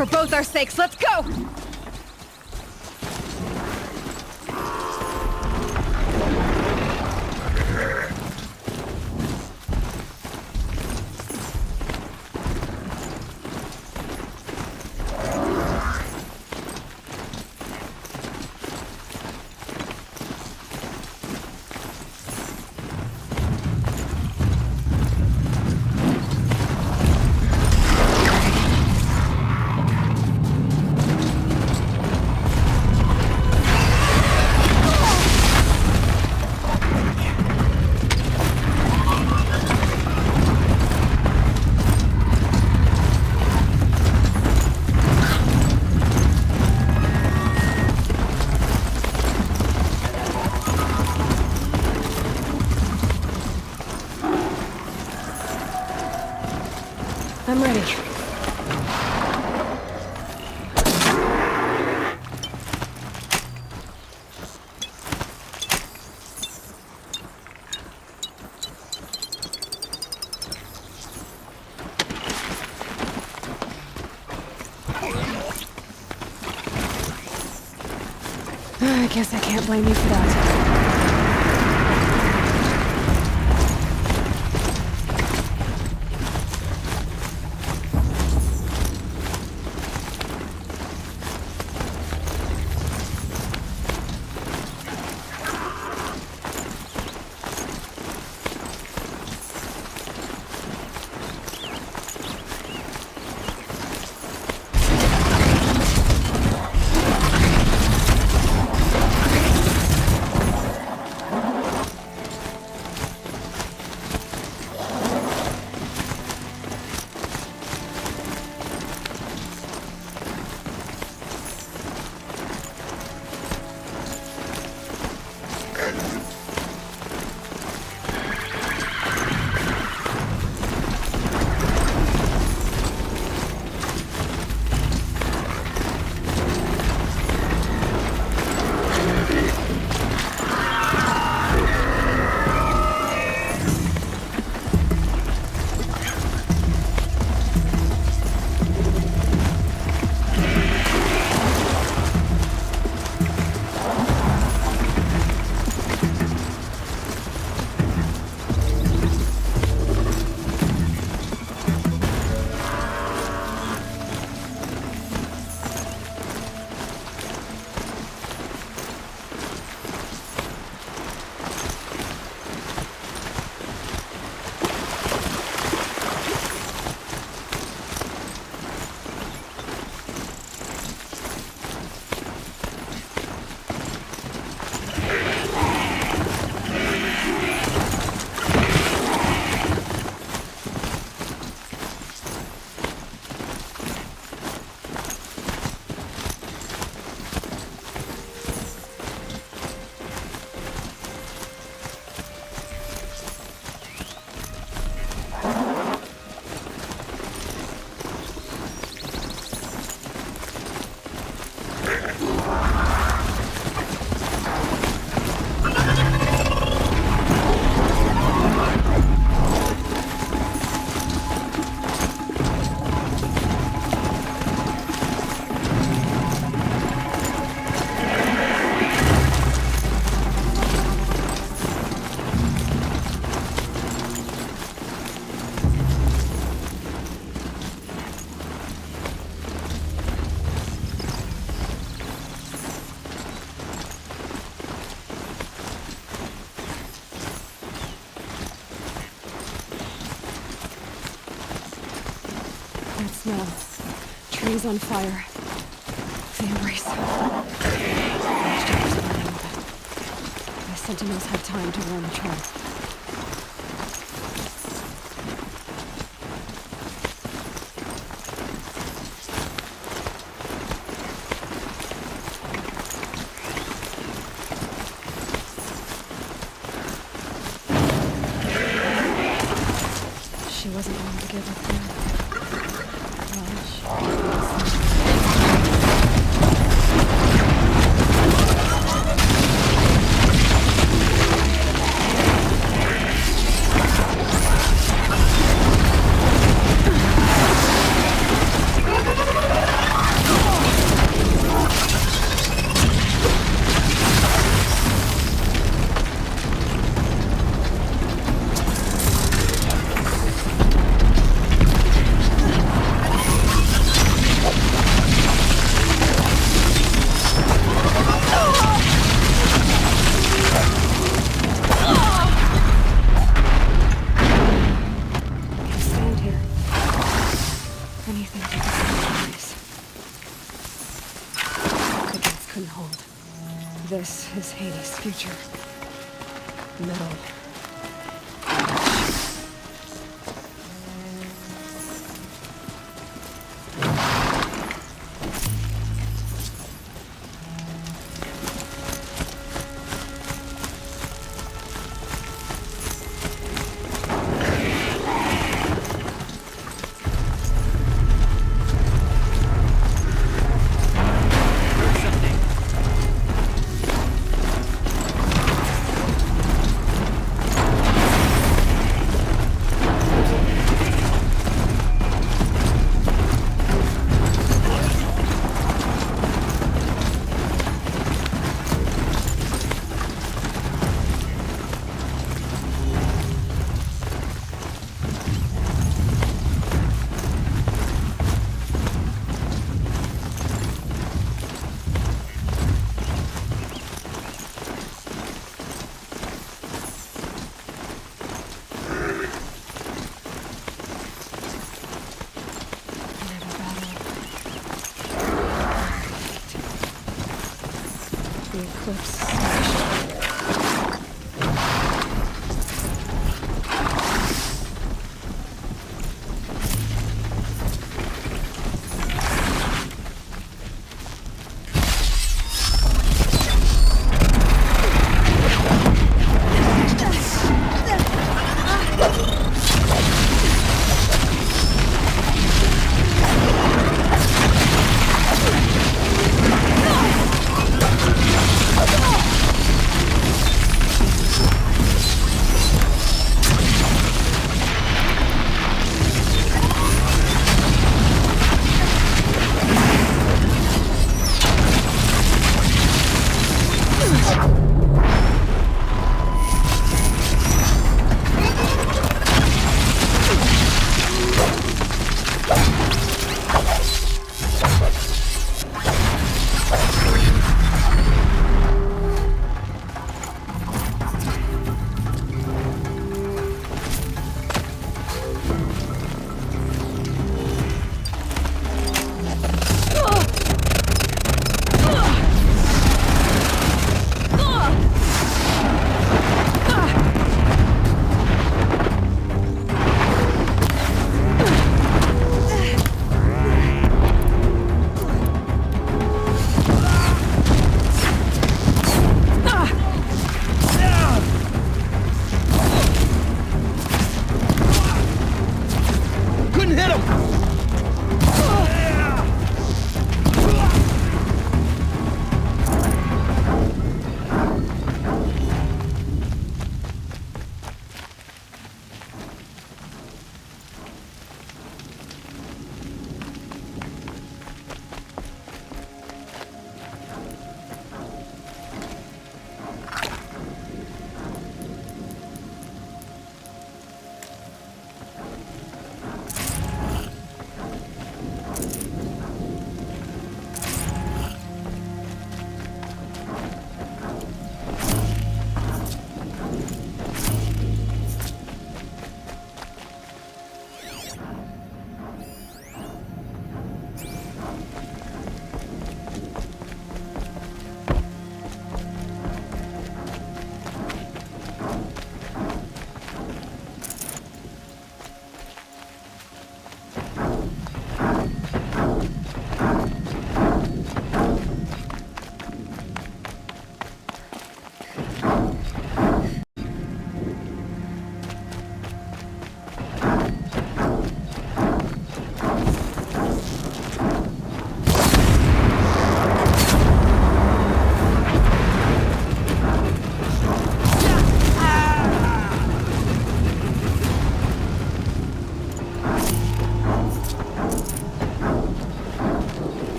Speaker 2: For both our sakes, let's go! I'm ready. I guess I can't blame you for that. That smell. Trees on fire. The embrace. The Sentinels had time to warn the tribe. She wasn't willing to give up there. anything to the place. The gates couldn't hold. This is Hades' future. Metal.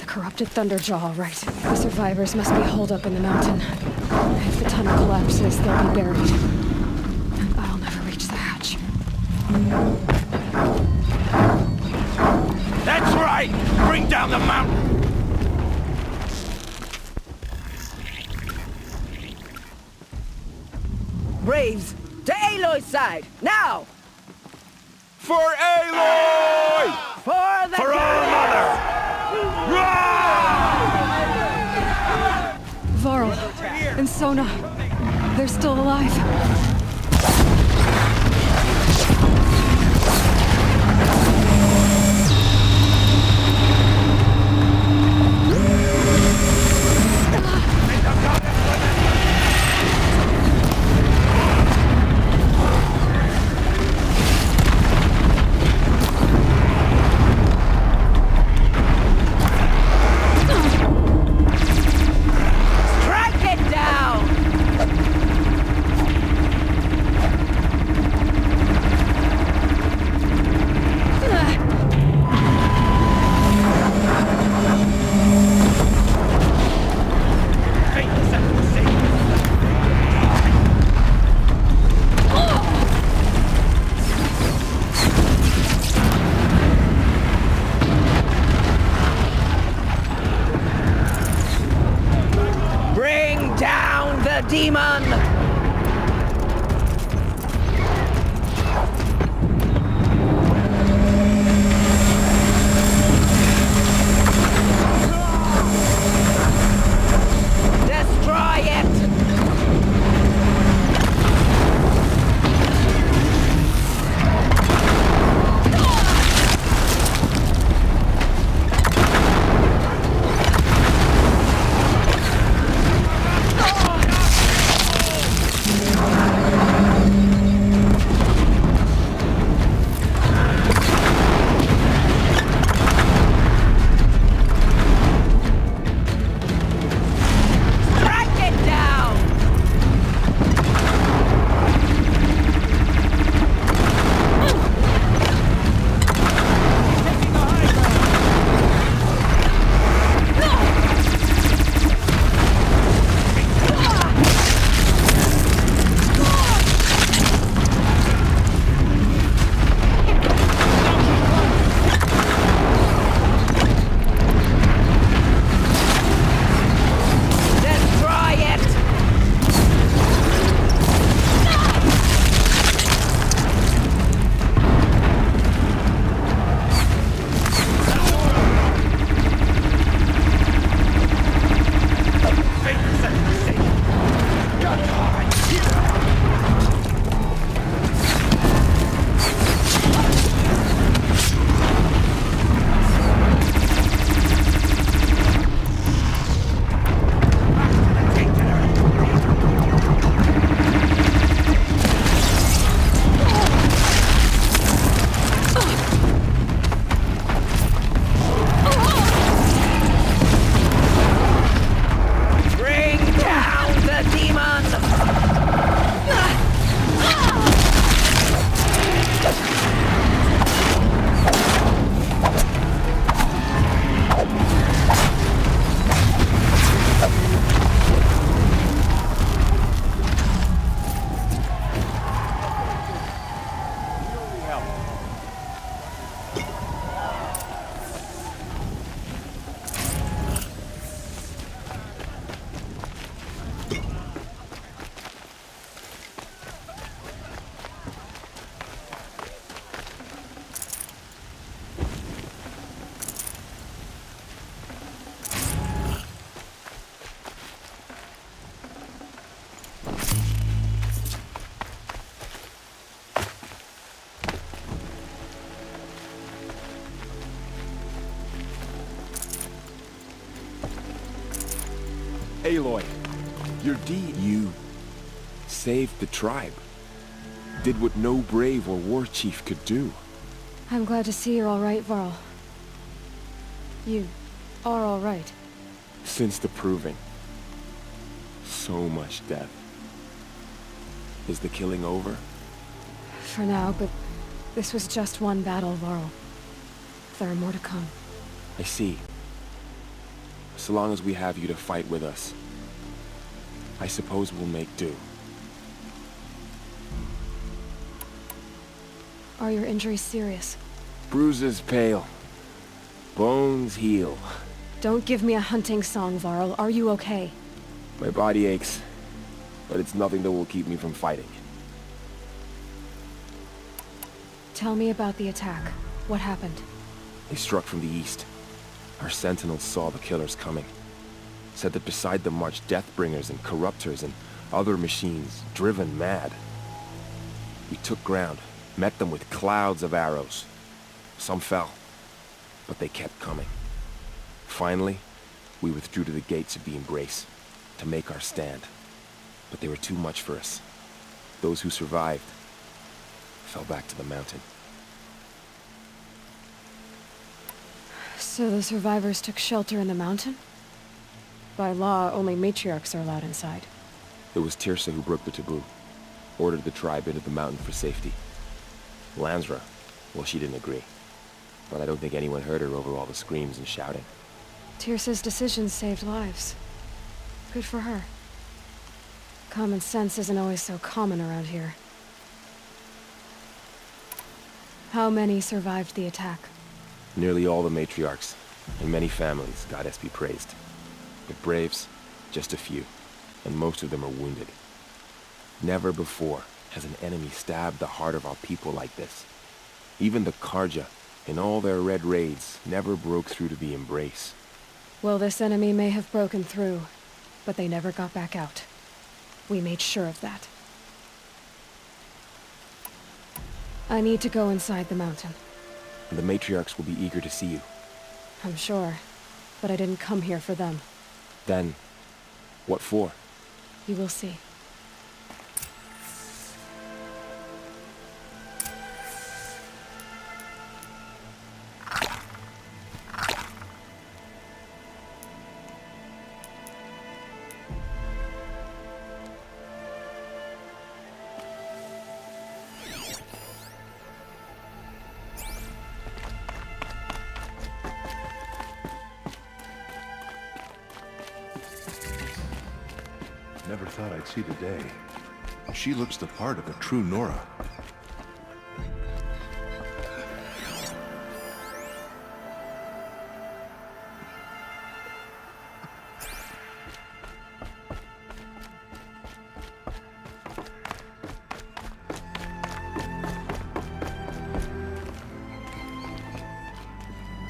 Speaker 2: Corrupted Thunderjaw, right. The survivors must be holed up in the mountain. If the tunnel collapses, they'll be buried. And I'll never reach the hatch.
Speaker 7: That's right! Bring down the mountain!
Speaker 4: Braves, to Aloy's side, now!
Speaker 7: For Aloy!
Speaker 4: For the
Speaker 7: For our mother!
Speaker 2: Varl and Sona, they're still alive.
Speaker 4: Demon! Destroy it!
Speaker 10: Aloy, your deed. You saved the tribe. Did what no brave or war chief could do.
Speaker 2: I'm glad to see you're all right, Varl. You are all right.
Speaker 10: Since the Proving. So much death. Is the killing over?
Speaker 2: For now, but this was just one battle, Varl. There are more to come.
Speaker 10: I see. So long as we have you to fight with us, I suppose we'll make do.
Speaker 2: Are your injuries serious?
Speaker 10: Bruises pale. Bones heal.
Speaker 2: Don't give me a hunting song, Varl. Are you okay?
Speaker 10: My body aches, but it's nothing that will keep me from fighting.
Speaker 2: Tell me about the attack. What happened?
Speaker 10: They struck from the east. Our sentinels saw the killers coming. Said that beside them marched Deathbringers and Corruptors and other machines, driven mad. We took ground, met them with clouds of arrows. Some fell, but they kept coming. Finally, we withdrew to the gates of the Embrace to make our stand. But they were too much for us. Those who survived fell back to the mountain.
Speaker 2: So the survivors took shelter in the mountain? By law, only matriarchs are allowed inside.
Speaker 10: It was Tirsa who broke the taboo, ordered the tribe into the mountain for safety. Lansra, well, she didn't agree. But I don't think anyone heard her over all the screams and shouting.
Speaker 2: Tirsa's decisions saved lives. Good for her. Common sense isn't always so common around here. How many survived the attack?
Speaker 10: Nearly all the matriarchs, and many families, goddess be praised. But braves, just a few, and most of them are wounded. Never before has an enemy stabbed the heart of our people like this. Even the Carja, in all their red raids, never broke through to the Embrace.
Speaker 2: Well, this enemy may have broken through, but they never got back out. We made sure of that. I need to go inside the mountain.
Speaker 10: The matriarchs will be eager to see you.
Speaker 2: I'm sure, but I didn't come here for them.
Speaker 10: Then, what for?
Speaker 2: You will see.
Speaker 16: Never thought I'd see the day. She looks the part of a true Nora.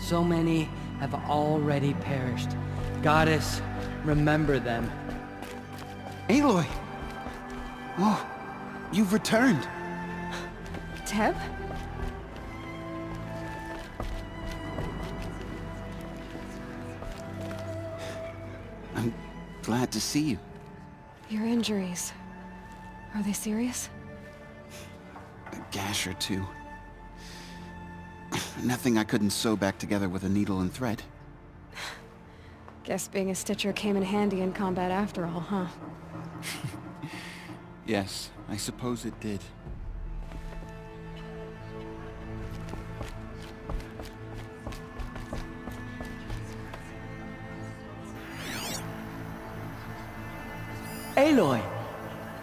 Speaker 17: So many have already perished. Goddess, remember them.
Speaker 18: Aloy! Oh, you've returned.
Speaker 2: Teb?
Speaker 18: I'm glad to see you.
Speaker 2: Your injuries. Are they serious?
Speaker 18: A gash or two. Nothing I couldn't sew back together with a needle and thread.
Speaker 2: Guess being a stitcher came in handy in combat after all, huh?
Speaker 18: Yes, I suppose it did.
Speaker 17: Aloy!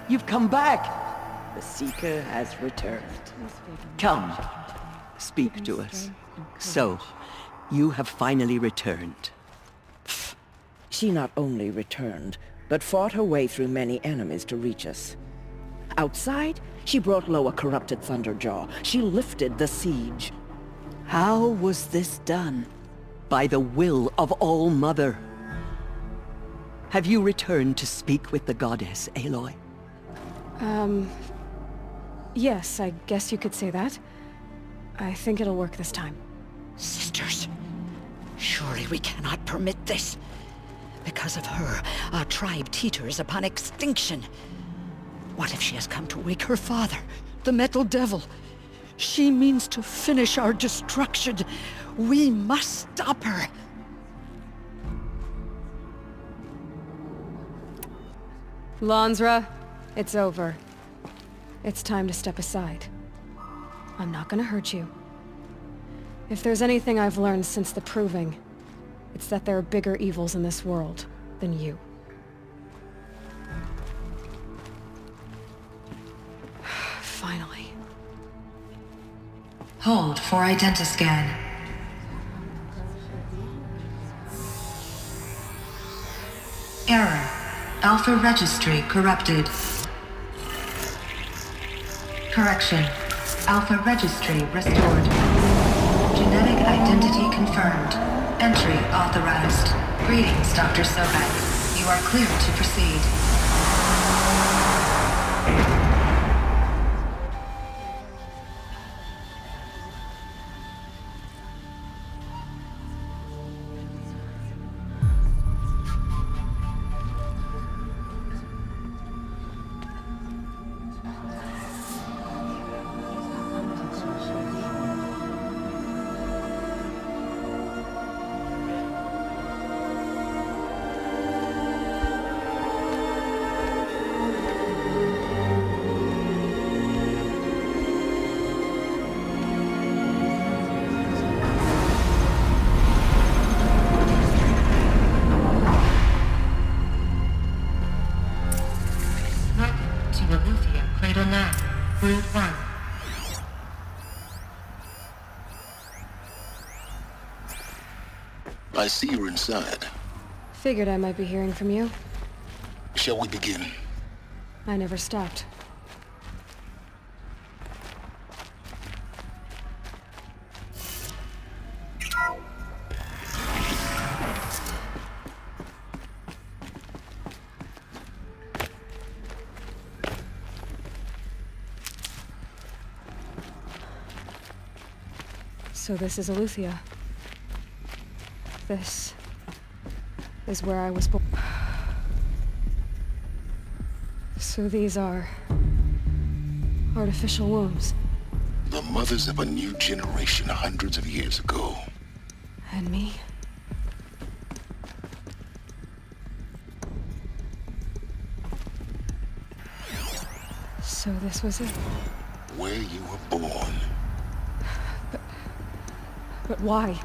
Speaker 17: You've come back!
Speaker 19: The Seeker has returned. Come, speak to us. So, you have finally returned. She not only returned, but fought her way through many enemies to reach us. Outside, she brought low a corrupted Thunderjaw. She lifted the siege. How was this done? By the will of All-Mother. Have you returned to speak with the goddess, Aloy?
Speaker 2: Yes, I guess you could say that. I think it'll work this time.
Speaker 19: Sisters, surely we cannot permit this. Because of her, our tribe teeters upon extinction. What if she has come to wake her father, the Metal Devil? She means to finish our destruction. We must stop her.
Speaker 2: Lansra, it's over. It's time to step aside. I'm not gonna hurt you. If there's anything I've learned since the Proving, it's that there are bigger evils in this world than you. Finally.
Speaker 20: Hold for identiscan. Error. Alpha registry corrupted. Correction. Alpha registry restored. Genetic identity confirmed. Entry authorized. Greetings, Dr. Sobek. You are clear to proceed. Cradle 9, Brood 1.
Speaker 7: I see you're inside.
Speaker 2: Figured I might be hearing from you.
Speaker 7: Shall we begin?
Speaker 2: I never stopped. So this is Eleuthia. This is where I was born. So these are artificial wombs.
Speaker 7: The mothers of a new generation hundreds of years ago.
Speaker 2: And me? So this was it.
Speaker 7: Where you were born.
Speaker 2: But why?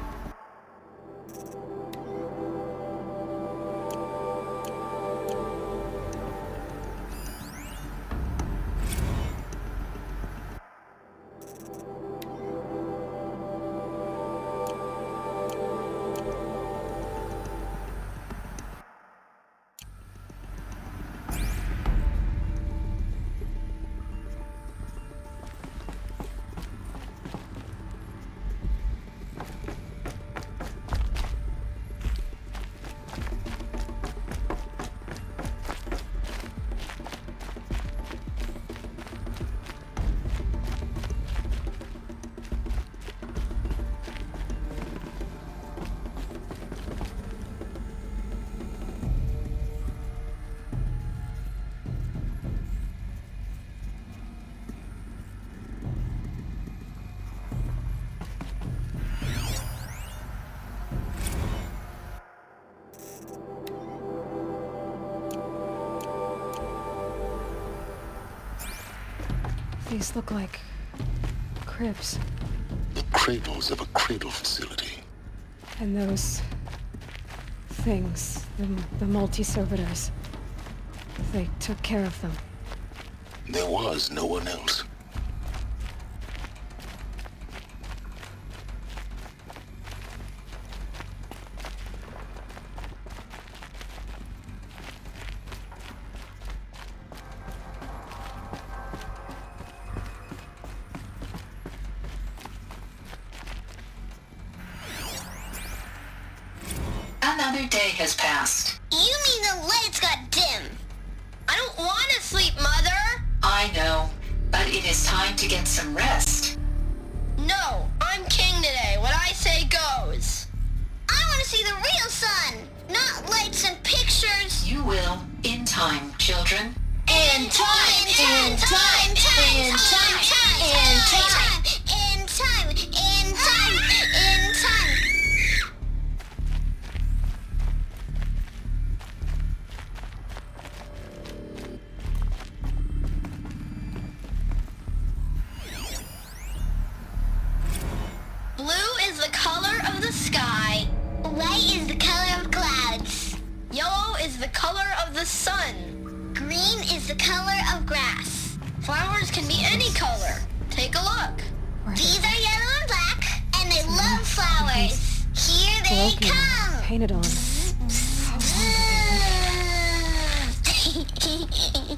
Speaker 2: These look like cribs.
Speaker 7: The cradles of a cradle facility.
Speaker 2: And those things, the multi-servitors, they took care of them.
Speaker 7: There was no one else.
Speaker 20: Another day has passed.
Speaker 21: You mean the lights got dim? I don't want to sleep, Mother!
Speaker 20: I know, but it is time to get some rest.
Speaker 21: No, I'm king today. What I say goes. I want to see the real sun, not lights and pictures.
Speaker 20: You will, in time, children.
Speaker 21: In time, in time, in time, in time, in time, in time, in time. Blue is the color of the sky. White is the color of clouds. Yellow is the color of the sun. Green is the color of grass. Flowers can be any color. Take a look. These are yellow
Speaker 2: painted on. How long did they live here?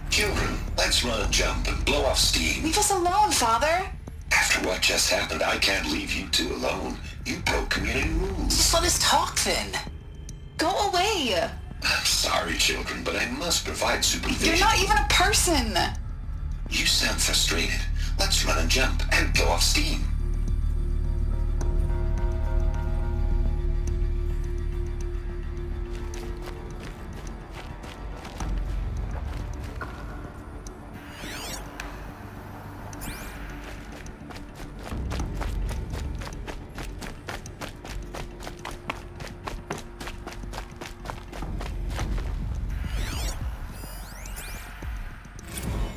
Speaker 5: Children, let's run and jump and blow off steam.
Speaker 20: Leave us alone, Father.
Speaker 5: After what just happened, I can't leave you two alone. You broke community rules.
Speaker 20: Just let us talk then. Go away.
Speaker 5: I'm sorry, children, but I must provide supervision.
Speaker 20: You're not even a person.
Speaker 5: You sound frustrated. Let's run and jump and blow off steam.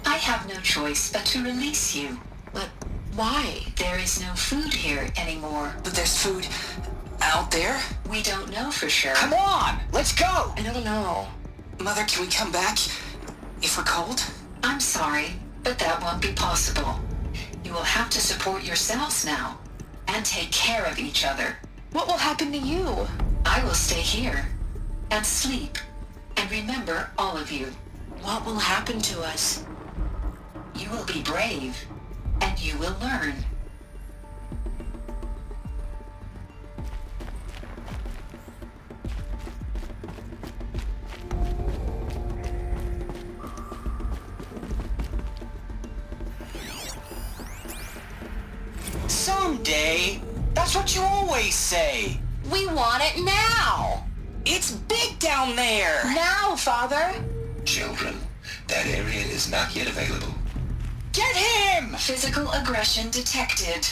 Speaker 20: I have no choice but to release you. But why? There is no food here anymore. But there's food out there? We don't know for sure.
Speaker 22: Come on, let's go!
Speaker 20: I don't know.
Speaker 22: Mother, can we come back if we're cold?
Speaker 20: I'm sorry, but that won't be possible. You will have to support yourselves now, and take care of each other. What will happen to you? I will stay here, and sleep, and remember all of you. What will happen to us? You will be brave, and you will learn.
Speaker 22: Someday. That's what you always say.
Speaker 20: We want it now!
Speaker 22: It's big down there!
Speaker 20: Now, Father!
Speaker 5: Children, that area is not yet available.
Speaker 22: Get him!
Speaker 20: Physical aggression detected.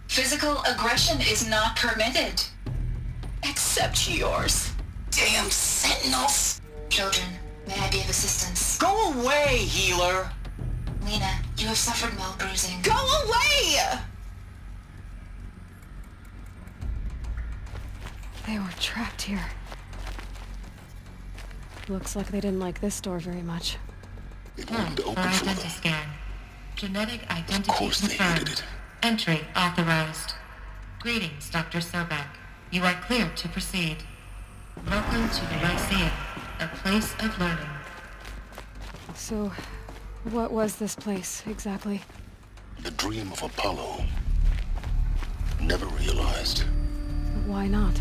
Speaker 20: Physical aggression is not permitted. Except yours.
Speaker 22: Damn sentinels!
Speaker 20: Children, may I be of assistance?
Speaker 22: Go away, healer!
Speaker 20: Lena, you have suffered mild bruising.
Speaker 22: Go away!
Speaker 2: They were trapped here. Looks like they didn't like this door very much.
Speaker 23: Identity scan. Genetic identity confirmed. Entry authorized. Greetings, Dr. Sobek. You are clear to proceed. Welcome to the Lyceum, a place of learning.
Speaker 2: So, what was this place, exactly?
Speaker 16: The dream of Apollo. Never realized.
Speaker 2: Why not?